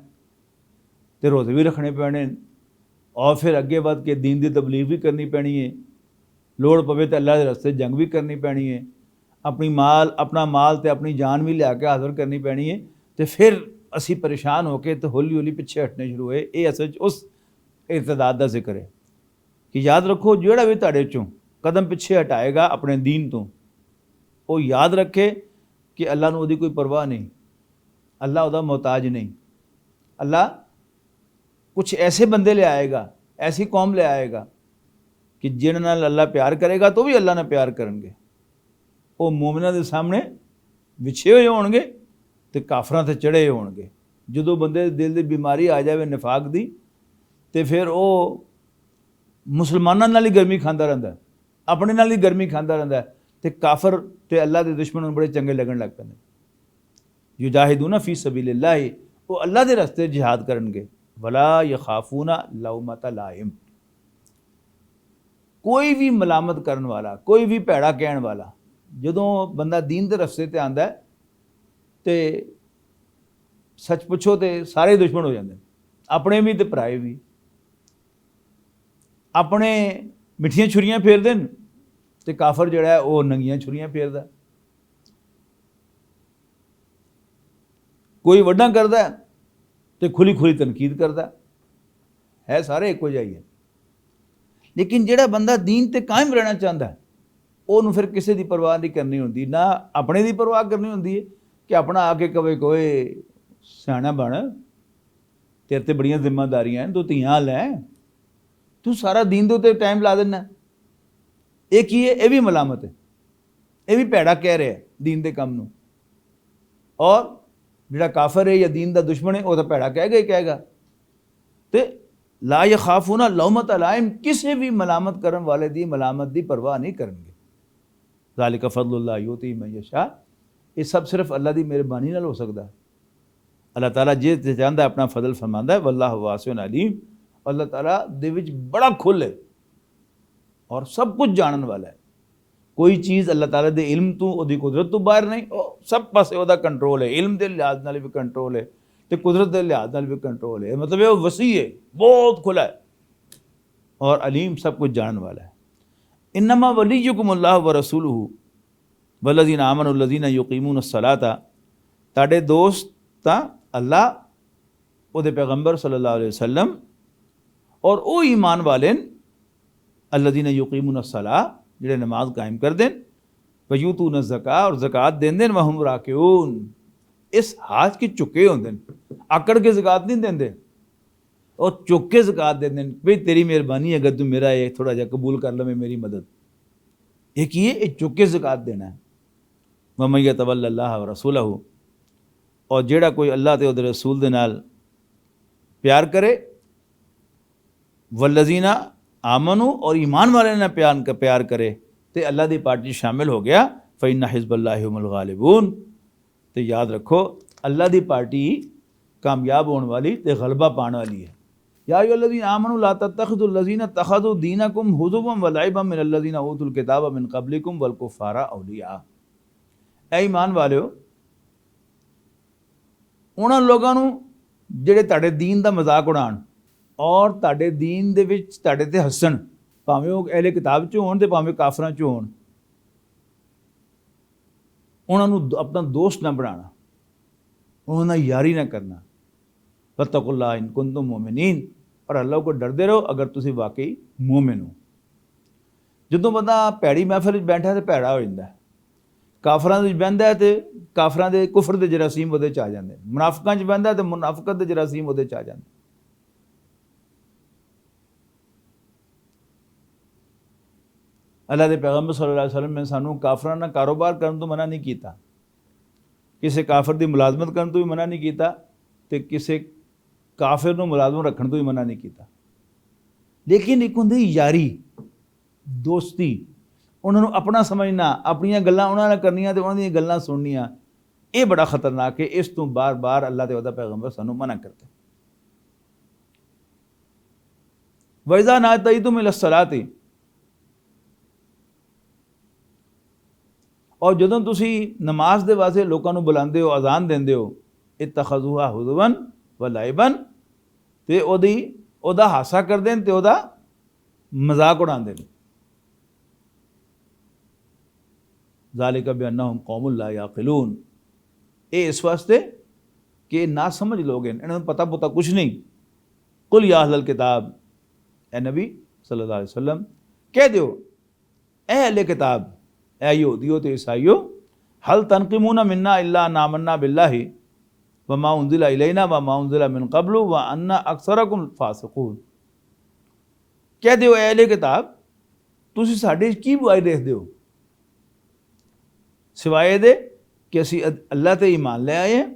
तो रोज़े भी रखने पैने, और फिर अगे बढ़ के दीन की तबलीग भी करनी पैनी है, लोड़ पवे तो अल्लाह के रस्ते जंग भी करनी पैनी है, अपना माल तो अपनी जान भी लिया के हाज़िर करनी पैनी है। तो फिर असी परेशान होकर तो हौली हौली पिछे हटने शुरू होए। ये असल उस इर्तिदाद का जिक्र है कि याद रखो जोड़ा भी तुहाडे चों कदम पिछे हटाएगा अपने दीन तो, वो याद रखे कि अल्लाह नूं उहदी कोई परवाह नहीं, अल्लाह उहदा मोहताज नहीं। अल्लाह कुछ ऐसे बंदे ले आएगा, ऐसी कौम ले आएगा कि जिन्हां नाल अल्लाह प्यार करेगा तो भी अल्लाह नाल प्यार करनगे। वो मोमिनां दे सामने विछे हुए होणगे ते काफरां ते चढ़े होणगे। जदों बंदे दिल की बीमारी आ जाए निफाक दी, तो फिर वो मुसलमानां नाल ही गर्मी खांदा रहिंदा है, अपने नाल ही गर्मी खांदा रहिंदा है, तो काफर ते अल्लाह के दुश्मन बड़े चंगे लगन लग पैंदे। युजाहिदूना फी सबीलिल्लाह, वो अल्लाह के रस्ते जिहाद करनगे। वला यखाफूना लौमत लाइम, कोई भी मलामत करने वाला, कोई भी भैड़ा कहण वाला, जदों बंदा दीन के रस्ते ते आंदा है तो सच पुछो तो सारे दुश्मन हो जाते, अपने भी तो पराए भी। अपने मिठियां छुरियां फेरदे न ते काफर जिहड़ा है वो नंगियां छुरियां फेरदा। कोई वड्डा करदा है तो खुली खुली तनकीद करदा है, सारे इक्को जिहा ही है। लेकिन जिहड़ा बंदा दीन ते कायम रहना चाहता है, उन्होंने फिर किसी की परवाह नहीं करनी होंदी, ना अपने की परवाह करनी होंदी है कि अपना आके कवे कोई सियाणा बन, तेरे ते बड़ियां जिम्मेदारियां हैं, तू धियां लै, तू सारा दीन दे उत्ते टाइम ला देना। ये की है? ये भी मलामत है, ये भी भैड़ा कह रहा है दीन के काम नूं। और जिहड़ा काफर है या दीन का दुश्मन है वह तो भैड़ा कहेगा ही कहेगा। तो ला यखाफूना लौमत लाइम, किसी भी मलामत करने वाले की मलामत की परवाह नहीं करेंगे। ज़ालिका फ़ज़लुल्लाह युती मन यशा, ये सब सिर्फ अल्लाह की मेहरबानी नाल हो सकता है। अल्लाह ताला जे चाहता है अपना फजल फरमांदा है। वल्लाहु वासिउन अलीम, अल्लाह ताला दे विच बड़ा खुल है और सब कुछ जानने वाला है। कोई चीज़ अल्लाह ताला दे इल्म तो उहदी कुदरत तो बाहर नहीं, सब पासे उहदा कंट्रोल है। इल्म के लिहाज नाल भी कंट्रोल है तो कुदरत के लिहाज नाल भी कंट्रोल है। मतलब ये वसी है, बहुत खुला है और अलीम सब कुछ जानने वाला है। इन्नमा वलियुकुमुल्लाहु व रसूलुहु वल्लज़ीना आमनु वल्लज़ीना युक़ीमूनस्सलाता, ताडे दोस्त तां अल्लाह, उहदे पैगंबर सल्लल्लाहु अलैहि वसल्लम और वो ईमान वाले अल्लज़ीना युक़ीमूनस्सलाह, जिहड़े नमाज कायम कर देन, वयूतून ज़का, और ज़कात देंदे, वहुम राकिऊन, इस हाथ की चुके होंदे, आकड़ के ज़कात नहीं देंदे और चुक के ज़कात देंदे। भाई तेरी मेहरबानी, अगर तू मेरा ये थोड़ा जा कबूल कर लवे मेरी मदद, एक ये चुक के ज़कात देना है। वमन यतवल्लल्लाह व रसूलहु, और जिहड़ा कोई अल्लाह ते उहदे रसूल दे नाल प्यार करे, वल्लज़ीना आमनू और ईमान वाले ने प्यार करे तो अल्लाह की पार्टी शामिल हो गया। फ़इन्ना हिज़्बल्लाहि हुमुल गालिबून। तो याद रखो अल्लाह की पार्टी कामयाब होने वाली तो गलबा पाने वाली है। या अय्युहल्लज़ीना आमनू ला तत्तखिज़ुल्लज़ीना तख़ज़ू दीनकुम हुज़ुवन व लइबन मिनल्लज़ीना ऊतुल किताब मिन क़ब्लिकुम वल कुफ़ारा औलिया। ऐ ईमान वालिओ, उन्हां लोगों नूं ਜਿਹੜੇ ਤੁਹਾਡੇ दीन का मजाक उड़ाण और ਤੁਹਾਡੇ दीन ਦੇ ਵਿੱਚ ਤੁਹਾਡੇ ਤੇ ਹੱਸਣ, ਭਾਵੇਂ ਉਹ ਅਹਿਲੇ ਕਿਤਾਬ 'ਚ ਹੋਣ ਤੇ ਭਾਵੇਂ ਕਾਫਰਾਂ 'ਚ ਹੋਣ, ਉਹਨਾਂ ਨੂੰ ਆਪਣਾ ਦੋਸਤ ਨਾ ਬਣਾਉਣਾ, ਉਹਨਾਂ ਨਾਲ ਯਾਰੀ ਨਾ ਕਰਨਾ। फत्तकुल्लाह इन कुंतुम मोमिनीन, और अल्लाह को डरते रहो अगर तुसी वाकई मोमिन हो। ਜਦੋਂ ਬੰਦਾ ਭੈੜੀ ਮਹਿਫਿਲ 'ਚ ਬੈਠਾ ਤੇ ਭੈੜਾ ਹੋ ਜਾਂਦਾ, ਕਾਫਰਾਂ ਦੇ ਵਿੱਚ ਬਹਿੰਦਾ ਤੇ ਕਾਫਰਾਂ ਦੇ ਕੁਫਰ ਦੇ ਜਰਾਸੀਮ ਉਹਦੇ 'ਚ ਆ ਜਾਂਦੇ, ਮੁਨਾਫਿਕਾਂ 'ਚ ਬਹਿੰਦਾ ਤੇ ਮੁਨਾਫਿਕਤ ਦੇ ਜਰਾਸੀਮ ਉਹਦੇ 'ਚ ਆ ਜਾਂਦੇ। अल्लाह के पैगंबर सल्लल्लाहु अलैहि वसल्लम ने सानू काफरां नाल कारोबार करन तो मना नहीं किया, किसी काफिर की मुलाजमत करन तो भी मना नहीं किया, तो किसी काफिर नूं मुलाजम रखण तो भी मना नहीं किया। लेकिन एक हुंदी यारी, दोस्ती, उन्होंने अपना समझना, अपनियां गल्लां उन्हां नाल करनियां ते उन्हां दीयां गल्लां सुननियां, ये बड़ा खतरनाक है। इस तो बार बार अल्लाह ते ओहदा पैगंबर सानू मना करते। वइज़ा नादयतुम इलस्सलाति, और जदों तुसी नमाज दे वास्ते लोकां नूं बुलांदे हो, अजान देंदे हो, इत्तखज़ूहा हुज़वन व लाइबन, ते ओहदा हासा करदे ते ओहदा मजाक उड़ांदे ने। ज़ालिका बिअन्नहुम कौमुन ला याक़िलून, ये इस वास्ते कि ना समझ लोग हैं, इन्होंने पता पुता कुछ नहीं। कुल या अहलल किताब, ए नबी सल्लल्लाहु अलैहि वसल्लम कह दो, ए अहले किताब, ऐ यहूदियों तो ईसाइयों, हल तनक़िमूना मिन्ना इल्ला नामन्ना बिल्लाहि व मा उन्ज़िला इलैना व मा उन्ज़िला मिन क़ब्लु व अन्ना अक्सरकुम फ़ासिक़ून। कह दो ऐ अहले किताब, तुसीं साडे की बुराई देखदे हो, सिवाए दे कि असी अल्लाह ते ईमान ले आए हैं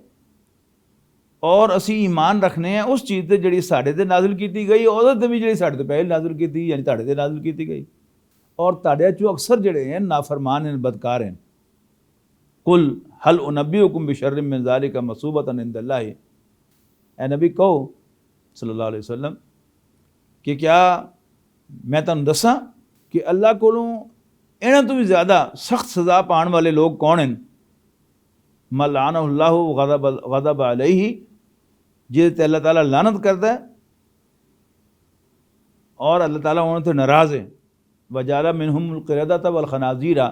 और असी ईमान रखने हैं उस चीज़ ते जिहड़ी साडे ते नाज़िल कीती गई, ओहदे ते भी जिहड़ी साडे ते पहले नाज़िल कीती, यानी तुहाडे ते नाज़िल कीती गई। और तुहाडे चों अक्सर जिहड़े हैं नाफरमान हैं, बदकार हैं। कुल हल उनब्बिउकुम बिशर्रिम मिन ज़ालिका मसूबतन इंदल्लाहि, ऐ नबी कहो सल्लल्लाहु अलैहि वसल्लम कि क्या मैं तुहानूं दसां कि अल्लाह कोलों इन्हां तो भी ज़्यादा सख्त सज़ा पाने वाले लोग कौन हैं? मल्लानहुल्लाहु गज़ब अलैहि, जिहदे ते अल्लाह ताला लानत करदा है और अल्लाह ताला उन्हां ते नाराज़ है। वजाला मिनहुमुल क़िरदता वल खनाज़ीरा,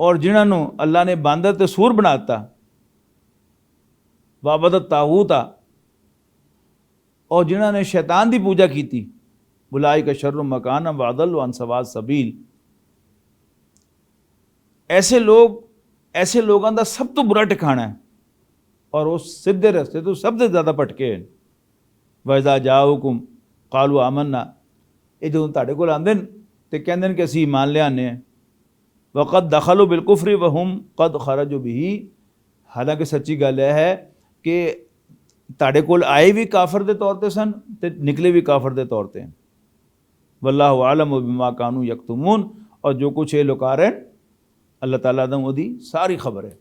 और जिन्होंने अल्लाह ने बांदर ते सूर बनाता, वाबदत तागूता, और जिन्होंने शैतान की पूजा की थी, उलाइका शर्रु मकाना व अदल्लु अन सवाअ सबील। ऐसे लोगों का सब तो बुरा ठिकाना है और वो सीधे रस्ते तो सबसे ज़्यादा भटके हैं। वइज़ा जाउकुम क़ालू आमन्ना, ये जो तुहाडे कोल आंदे ते कहंदे ने कि असीं ईमान ले आने हैं। वक़द दखलू बिलकुफ्री व हुम कद खरजू बिही, हालांकि सच्ची गल यह है कि तुहाडे कोल आए भी काफर दे तौर ते सन ते निकले भी काफर दे तौर ते हैं। वल्लाहु आलम बिमा कानू यक्तुमून, और जो कुछ ये लुका रहे हैं अल्लाह ताला दा ओदी सारी खबर है।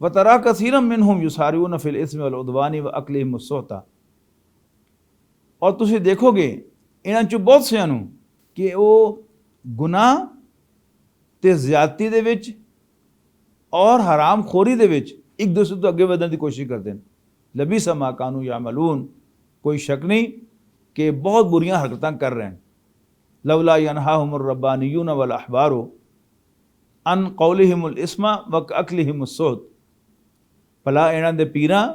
व तरा कसीरम मिनहुम युसारिऊन फिल इस्मि वल उदवानी व अक्लिहिम अस्सुहता, और तुसीं देखोगे इन्हां चों बहुत सियां नूं कि वो गुनाह ते ज़्यादती दे विच और हराम खोरी दे विच एक दूसरे तो अगे वधण की कोशिश करते हैं। लबीसा मा कानू यामलून, कोई शक नहीं कि बहुत बुरियां हरकतां कर रहे हैं। लवला यनहाहुमुर रब्बानियून वल अहबारू अन कौलिहिमुल इस्मा व अक्लिहिमुस सुहत, भला इन्हां दे पीरां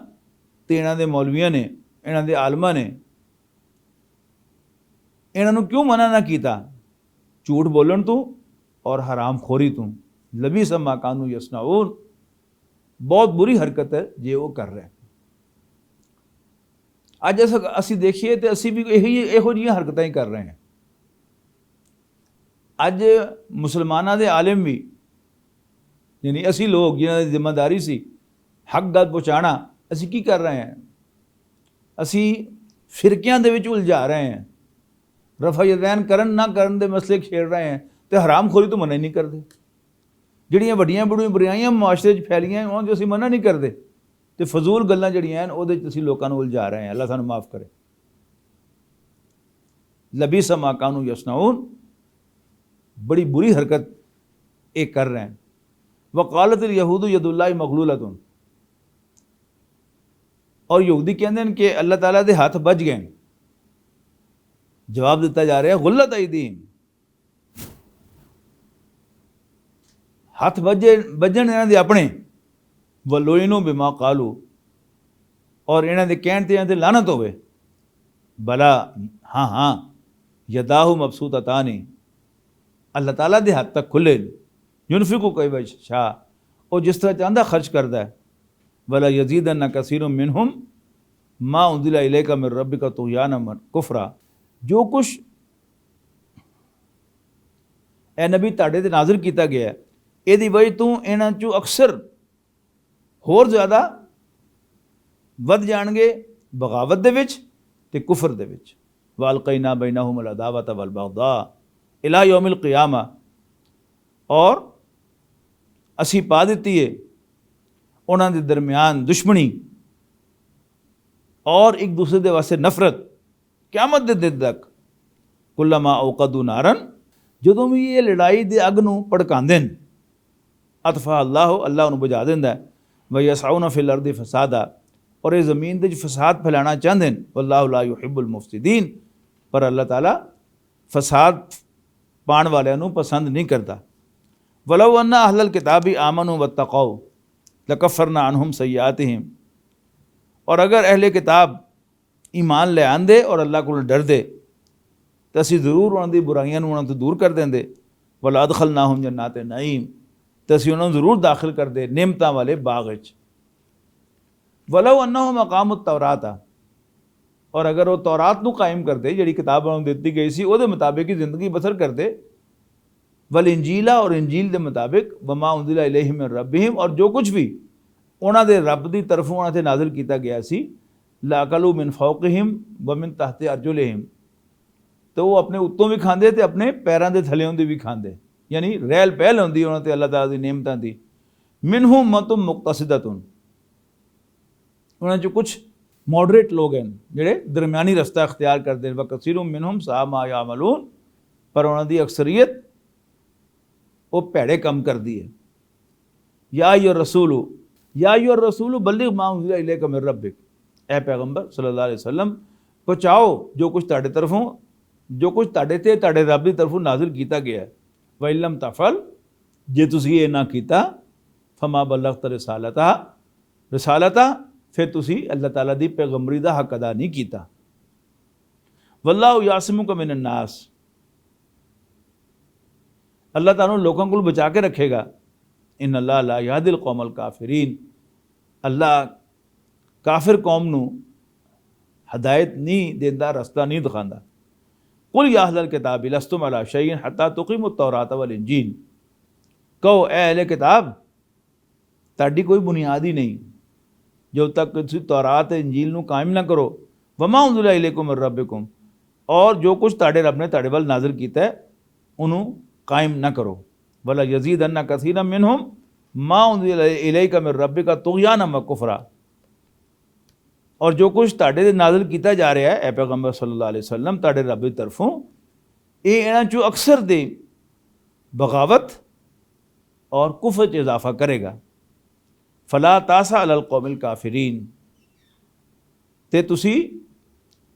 ते इन्हां दे मौलवियां ने, इन्हां दे आलमां ने इन्हां नूं क्यों मना ना कीता झूठ बोलन तू और हराम खोरी तू। लबीसा मा कानू यसनाऊन, बहुत बुरी हरकत है जे वो कर रहे हैं। अज असी देखिए तो असी भी इहो जिहियां हरकतां ही कर रहे हैं। अज मुसलमानां दे आलिम भी, यानी असी लोग जिन्हां दी जिम्मेदारी सी हक गल पहुँचाना, असी की कर रहे हैं? असी ਫਿਰਕਿਆਂ ਦੇ ਵਿੱਚ ਉਲਝਾ ਰਹੇ ਹਨ, ਰਫਾ ਯदैन ਕਰਨ ਨਾ ਕਰਨ ਦੇ ਮਸਲੇ ਛੇੜ ਰਹੇ ਹਨ ਤੇ ਹਰਾਮਖੋਰੀ ਤੋਂ ਮਨਾ ਹੀ ਨਹੀਂ ਕਰਦੇ। ਜਿਹੜੀਆਂ ਵੱਡੀਆਂ ਬੁਰਾਈਆਂ ਮੁਆਸ਼ਰੇ 'ਚ ਫੈਲੀਆਂ ਉਹਨਾਂ 'ਚ ਅਸੀਂ ਮਨਾ ਨਹੀਂ ਕਰਦੇ ਤੇ ਫਜ਼ੂਲ ਗੱਲਾਂ ਜਿਹੜੀਆਂ ਹਨ ਉਹਦੇ 'ਚ ਅਸੀਂ ਲੋਕਾਂ ਨੂੰ ਉਲਝਾ ਰਹੇ ਹਾਂ। ਅੱਲਾਹ ਸਾਨੂੰ ਮਾफ़ करे। लबीस मा कानू यसनाऊन, बड़ी बुरी हरकत एक कर रहे हैं। वकालत यहूद यदुल्लाह मगलूलतुन, और यहूदी कहते हैं कि अल्लाह ताला दे हाथ बच गए। जवाब दिता जा रहा है गुल्लत ऐदीहिम, हाथ बजन इन्हां दे अपने, वलोइनु बिमा कालू, और इन्हां दे कहण ते इन्हां ते लानत होवे। भला हाँ हाँ यदाहु मबसूततानी, अल्लाह ताला दे हाथ तक खुले, युनफिकु कैफ शाह, और जिस तरह चाहता खर्च करता है। वला यजीदन्ना कसीरुम मिनहुम मा उन्जिला इलैका मिन रब्बिका तुग़यानन व कुफ्रा, जो कुछ ए नबी तुहाडे ते नाज़िल किया गया है ਇਹਦੀ वजह तू इन्हां चों अक्सर होर ज़्यादा वध जाणगे बगावत दे विच ते कुफर दे विच। वालक़ैना बैनहुम अल-अदावत वल-बग़दा इला यौमिल क़ियामा, और असी पा दित्ती है उन्हां दे दरमियान दुश्मनी और एक दूसरे दे वास्ते नफरत क़यामत दे दिन तक। कुल्लमा औक़दू नारन, जदों भी ये लड़ाई दे अग नूं भड़कांदे ने, अतफा अल्लाह उन्होंने बुझा दिंदा है। व यसअून फिल अर्दि फसादा, और ये ज़मीन दे फसाद फैलाना चाहते हैं। वल्लाहु ला युहिब्बुल मुफ़सिदीन, पर अल्लाह ताला फसाद पाण वालियां नूं पसंद नहीं करता। वलौ अन्ना अहलल किताबी आमनू वत्तक़ौ लकफ़रना अन्हुम सय्यातिहिम, और अगर अहले किताब ईमान ले आंदे और अल्लाह को डर दे तो असी जरूर उन्हां दी बुराइयां नूं उन्हां तो दूर कर देंदे। वला अदखलनाहुम जन्नात नईम, तो असी उन्होंने जरूर दाखिल कर दे नेमतां वाले बाग विच। वलौ अन्नहुम अक़ामुत तौराता, और अगर वो तौरात नूं कायम कर दे जिहड़ी किताब उन्होंने दित्ती गई सी उहदे मुताबिक ही जिंदगी बसर कर दे। वल इंजीला, और इंजील के मुताबिक वमा उन्जिला इलैहिम मिन रब्बिहिम, और जो कुछ भी उन्हां दे रब दी तरफों उन्हां ते नाज़िल किया गया सी, लाकलू मिन फौक़िहिम व मिन तहति अर्जुलिहिम, तो वो अपने उत्तों भी खांदे ते अपने पैरों के थल्लों दी भी खांदे, यानी रहल पहल होंदी उन्हां ते अल्लाह ताला दी नेमतां दी। मिनहुम उम्मतुन मुक़तसिदतुन, उन्हां चों कुछ मॉडरेट लोग हैं जिहड़े दरमियानी रस्ता अख्तियार करते हैं। व कसीरुम मिनहुम सा मा यामलून, पर उन्हां दी अक्सरियत वो भैड़े कम करती है। या अय्युहर रसूल बल्लिग़ मा उन्ज़िला इलैका मिन रब्बिक, ए पैगंबर सल्लल्लाहु अलैहि वसल्लम पहुँचाओ जो कुछ तुहाडे तरफों, जो कुछ तुहाडे ते तुहाडे रब की तरफों नाजिल किया गया है। व इल्लम तफल, जे तुसीं ये ना कीता, फमा बल्लग़त रिसालता, फिर तुसी अल्लाह ताला दी पैगंबरी दा हक अदा नहीं कीता। वल्लाहु यासिमुका मिनन नास, अल्लाह ताला लोगों को बचा के रखेगा। इन अल्लाह ला यादिल कौमल काफिरीन, अल्लाह काफिर कौम नूं हदायत नहीं देंदा, रास्ता नहीं दिखांदा। कुल या अहलल किताब लस्तुम अला शैइन हत्ता तुकीमुत तौरात वल इंजील, कहो ए अहले किताब ताड़ी कोई बुनियाद ही नहीं जब तक तुसीं तौरात इंजील नूं कायम ना करो। वमा उन्ज़िला इलैकुम मिन रब्बिकुम, और जो कुछ तुहाडे रब ने तुहाडे वल नाज़िल कीता है उन्हों कायम ना करो। वला यज़ीदन्ना कसीरम मिनहुम मा उन्ज़िला इलैका मिन रब्बिका तुग़यानन व कुफ़रा, और जो कुछ तुहाडे ते नाज़िल किया जा रहा है ए पैगंबर सल्लल्लाहु अलैहि वसल्लम तुहाडे रब की तरफों, ये इन्हां चों अक्सर दे बगावत और कुफ्र च इजाफा करेगा। फला तासा अलल कौमिल काफिरीन, ते तुसी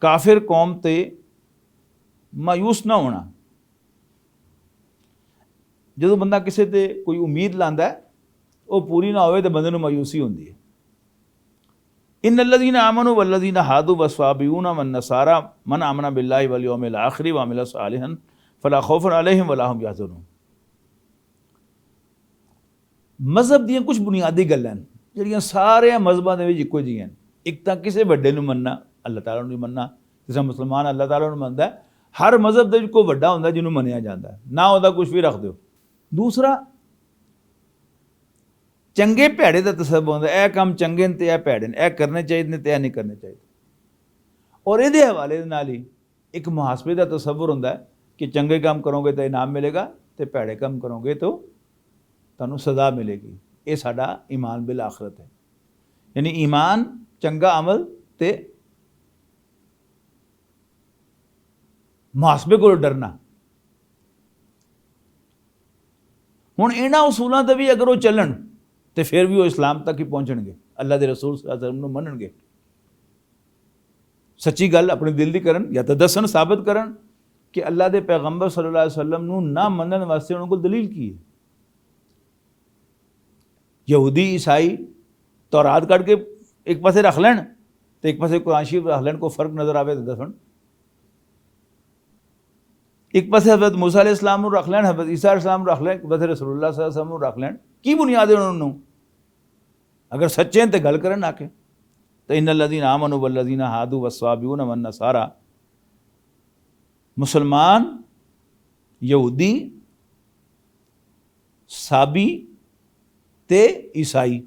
काफिर कौम ते मायूस ना होना। जो बंदा किसी ते कोई उम्मीद लांदा है वो पूरी ना होवे तो बंदे नूं मायूसी होंदी है। इन्नल्लज़ीना आमनू वल्लज़ीना हादू वस्वाबियूना वन्नसारा मन आमना बिल्लाहि वल यौमिल आखिर व अमिला सालिहन फला खौफुन अलैहिम वला हुम यहज़नून। मज़हब दी कुछ बुनियादी गल्लां जिहड़ियां सारे मज़हबां दे विच इक्को जिहियां। एक तां किसी वड्डे नूं मनना, अल्लाह ताला नूं मनना, जिस मुसलमान अल्लाह ताला नूं मनदा है। हर मज़हब दे विच कोई वड्डा हुंदा जिहनूं मन्निया जांदा है, ना उहदा कुछ भी रख दिओ। दूसरा चंगे भैड़े का तसव्वुर होंदा, यह काम चंगे ने ते यह भैड़े ने, यह करने चाहिए ने ते यह नहीं करने चाहिए। और ये हवाले दे नाल ही एक मुहासबे का तसव्वुर हुंदा है कि चंगे काम करोगे तो इनाम मिलेगा, तो भैड़े काम करोगे तो तुहानूं सज़ा मिलेगी। ये साडा ईमान बिल आखरत है, यानी ईमान, चंगा अमल ते मुहासबे को डरना। हुण इन्हां उसूलों ते भी अगर वो चलन तो फिर भी वो इस्लाम तक ही पहुँचणगे, अल्लाह के रसूल सल्लल्लाहु अलैहि वसल्लम नूं मनणगे, सच्ची गल अपने दिल दी करन या तो दसन साबित करन कि अल्लाह के पैगंबर सल्लल्लाहु अलैहि वसल्लम नूं ना मनण वास्ते उन्हां कोल दलील की है। यहूदी ईसाई तौरात कढ़ के एक पासे रख लैन तो एक पासे कुरान शरीफ रख लैन, कोई फर्क नज़र आवे तो दसन। एक पासे हज़रत मूसा अलैहिस्सलाम नूं रख लैन, हज़रत ईसा अलैहिस्सलाम रख लैन, एक पासे रसूलुल्लाह सल्लल्लाहु अलैहि वसल्लम नूं रख लैन, की बुनियाद है उन्होंने? अगर सच्चे हैं तो गल करन आके। तो इन्नल लज़ीना आमनू वल्लज़ीना हादू वस्साबिऊन वन्नसारा, मुसलमान, यहूदी, साबी ते ईसाई,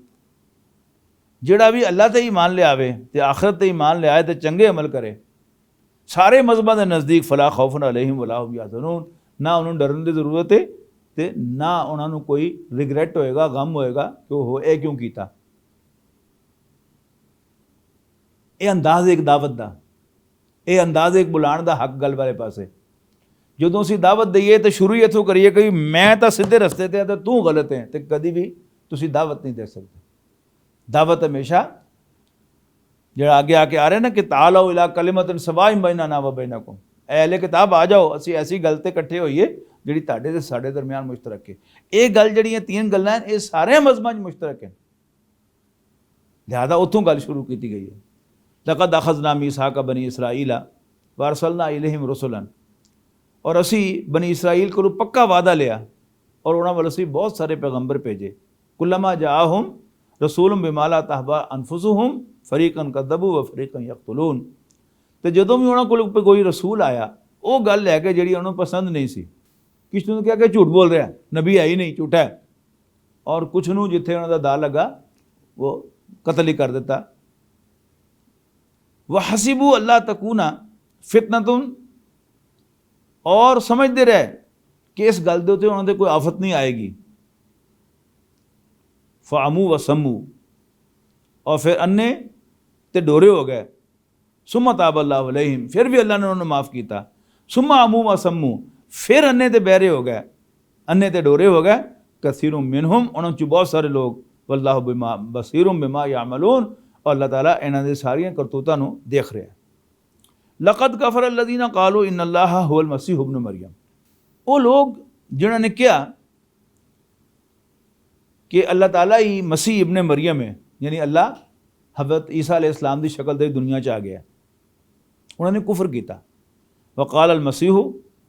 जिहड़ा भी अल्लाह ते ईमान ले आवे ते आखिरत ते ईमान ले आए तो चंगे अमल करे, सारे मजहबां के नज़दीक फला खौफुन अलैहिम वला हुम यहज़नून, ना उन्होंने डरन की जरूरत है तो ना उन्होंने कोई रिग्रेट होएगा, गम होएगा कि वो ये क्यों किया। ये अंदाज़ एक दावत का, ये अंदाज़ एक बुलाण का हक गल वाले पासे। ਜਦੋਂ ਅਸੀਂ दावत दईए तो शुरू ही इत्थों करिए कि मैं तो सीधे रस्ते ते तो तू गलत है, तो कभी भी तुसी दावत नहीं दे सकते। दावत हमेशा जिहड़ा आगे आके आ रहे ना कि ताअलौ इला कलिमतिन सवाइन बैनना व बैनकुम, अहले किताब आ जाओ असी ऐसी गल ते इकट्ठे होइए जिहड़ी तुहाडे ते साडे दरमियान मुश्तरक है। ये गल जिहड़ियां तीन गल्लां ये सारे मज़हबां च मुश्तरक है, लिहाजा उत्थों गल शुरू की गई है। लक़द अख़ज़ना मीसाक़ बनी इसराईला व अरसलना इलैहिम रुसुलन, और असी बनी इसराइल को पक्का वादा लिया और उन्होंने वाल असी बहुत सारे पैगंबर भेजे। कुल्लमा जाअहुम रसूलुम बिमा ला तहवा अनफुसुहुम फरीकन कज़्ज़बू व फरीकन यक़्तुलून, तो जदों भी उन्होंने को कोई रसूल आया वो गल लैके जिहड़ी उन्होंने पसंद नहीं सी, किसी ने कहा कि झूठ बोल रहा है, नबी है ही नहीं, झूठा है, और कुछ नूं जिथे उन्होंने दा लगा वो कतल ही कर दिता। व हसीबू अल्लाह तकूना फितनतुन, और समझते रहे कि इस गल दे उत्ते उन्होंने कोई आफत नहीं आएगी। फ़ामू व सम्मू, और फिर अन्ने ते डोरे हो गए। सुम्मा ताब अल्लाहु अलैहिम, फिर भी अल्लाह ने उन्होंने माफ़ किया। सुम्मा अमू व सम्मू, फिर अन्ने ते बहरे हो गए, अन्ने ते डोरे हो गए। कसीरुम मिनहुम, उन्होंने बहुत सारे लोग, वल्लाहु बिमा बसीरुम बिमा यामलून, और अल्लाह ताला इन्हां दे सारियां करतूतां नूं देख रहा है। लक़द कफ़र अल्लज़ीना क़ालू इन्नल्लाहा हुवल मसीह इब्न मरियम, वो लोग जिन्होंने क्या कि अल्लाह ताला ही मसीह इब्न मरियम है, यानी अल्लाह हज़रत ईसा अलैहिस्सलाम की शक्ल दे दुनिया च आ गया, उन्होंने कुफर किया। वक़ाल अल मसीह,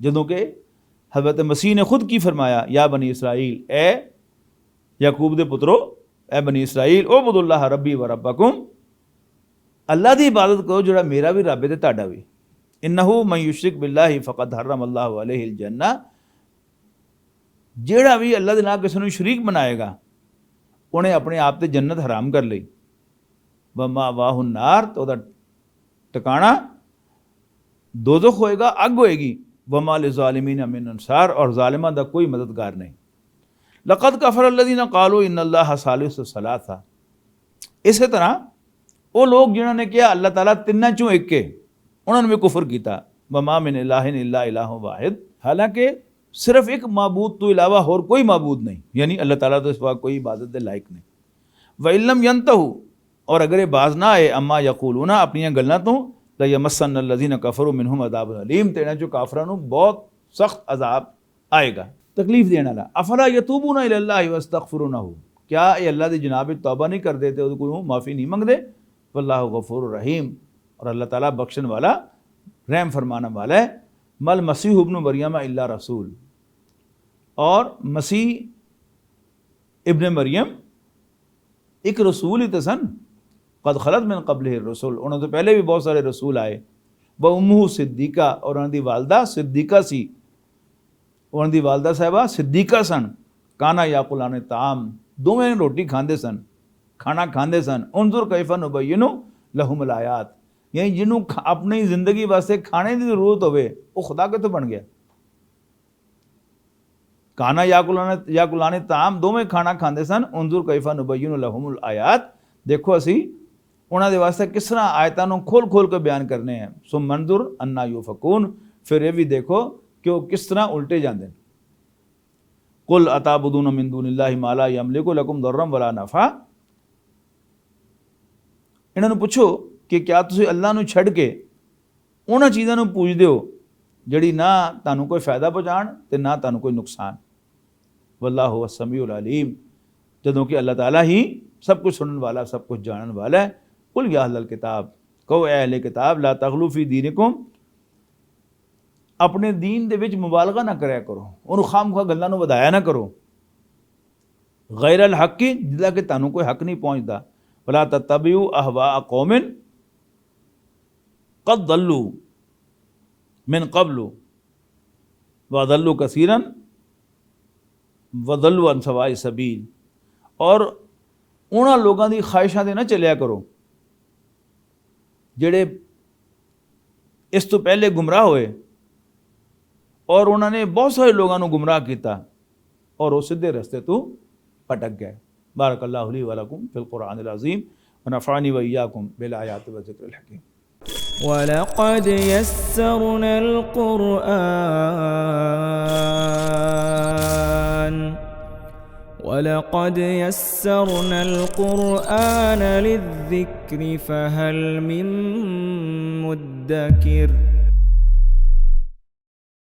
जदों कि हज़रत मसीह ने खुद की फरमाया, या बनी इसराइल, ए याकूब दे पुत्रो, ए बनी इसराइल, उबुदुल्लाह रब्बी व रब्बकुम, अल्लाह की इबादत करो जोड़ा मेरा भी रब है तो तुहाडा भी। इन्नहु मन युशरिक बिल्लाहि फ़क़द हर्रम अल्लाहु अलैहिल जन्नह, जेड़ा भी अल्लाह के नाल किसी को शरीक बनाएगा उन्हें अपने आप से जन्नत हराम कर ली। व मावाहु नार, तो वह ठिकाना दोज़ख होएगा, अग होएगी। व मा लिज़ालिमीन मिन अंसार, और ज़ालिमां दा कोई मददगार नहीं। लक़द कफ़र अल्लज़ीना क़ालू इन्नल्लाहा सालिसु सलासा, इस तरह वो लोग जिन्होंने कहा अल्लाह ताला तिन्ना चों एक के, उन्होंने भी कुफर किया। वमा मिन इलाहिन इल्ला इलाहुन वाहिद, हालांकि सिर्फ एक माबूद तो अलावा और कोई माबूद नहीं, यानी अल्लाह ताला तो इस बात कोई इबादत के लायक नहीं। व इल्लम यंतहु, और अगर ये बाज ना आए, अम्मा यक़ूलूना, अपनी गल्लां तो, लयमस्सन्न अल्लज़ीना कफ़रू मिनहुम अज़ाबुन अलीम, तेना जो काफरां नूं बहुत सख्त अजाब आएगा, तकलीफ देने वाला। अफला यतूबूना इलल्लाहि वस्तग़फिरूनहु, क्या ये अल्लाह की जनाब तौबा नहीं कर देते, उसको माफ़ी नहीं मंगते। वल्लाहु गफूरुर रहीम, और अल्लाह ताला बख्शन वाला, रहम फरमाना वाला है। मल मसीह इब्न मरियम इल्ला रसूल, और मसीह इब्न मरियम एक रसूल ही तो सन। क़द खलत मिन क़ब्लिहि रसूल, उन्होंने तो पहले भी बहुत सारे रसूल आए। व उम्मुहु सिद्दीक़ा, और उन्होंने वालदा सिद्दीक़ा सी, उन्होंने वालदा साहिबा सिद्दीक़ा सन। काना याकुलान ताम, दोवें रोटी खांदे सन, खाना खांदे सन। उन्जुर कैफ़ा नुबय्यिनु लहुमुल आयात, यानी जिन्हों अपनी जिंदगी वास्ते खाने की जरूरत होवे वो खुदा कितों बन गया। काना याकुलाने ताम दोवें खाना खांदे सन। उनजुर कैफा नुबय्यिनु लहुमुल आयात, देखो असी उन्हां दे वास्ते किस तरह आयतां नूं खोल खोल के बयान करने हैं। सो मंजुर अन्ना यूफकून, फिर ये भी देखो कि वो किस तरह उल्टे जाते हैं। कुल अताबुदून मिन दूनिल्लाहि मा ला यमलिकु लकुम दर्रम वला नफा, इन्हां नूं पुछो कि क्या तुसीं अल्लाह नूं छड्ड के उन्हां चीज़ां नूं पूजदे हो जिहड़ी ना तुहानूं कोई फायदा पहुँचाण ते ना तुहानूं कोई नुकसान। वल्लाहु अस्समीउल अलीम, जदों कि अल्लाह ताला ही सब कुछ सुनने वाला, सब कुछ जानने वाला है। कुल या अहलल किताब, कहो ए अहले किताब, ला तगलू फी दीनिकुम, अपने दीन दे विच मुबालगा ना करया करो, उन्होंने खामखा गल्लां नूं वधाया ना करो। गैरल हक़, जिहदा कि तुहानूं कोई हक नहीं पहुँचता। वला तत्तबिउ अहवा कौमिन क़द दल्लू मिन क़ब्लु वदल्लु कसीरन वदल्लु अन सवाए सबील, और उन्हां लोगों की ख्वाहिशां ते ना चलिया करो जिहड़े इस तो पहले गुमराह होए और उन्होंने बहुत सारे लोगों को गुमराह किया और वो सीधे रस्ते तो भटक गए। बारकल्लाहु ली व लकुम फिल कुरानिल अज़ीम व नफ़अनी व इय्याकुम बिल आयाति व ज़िक्रिल हकीम। वलक़द यस्सरनल क़ुरआन लिज़्ज़िक्रि फ़हल मिन मुद्दकिर।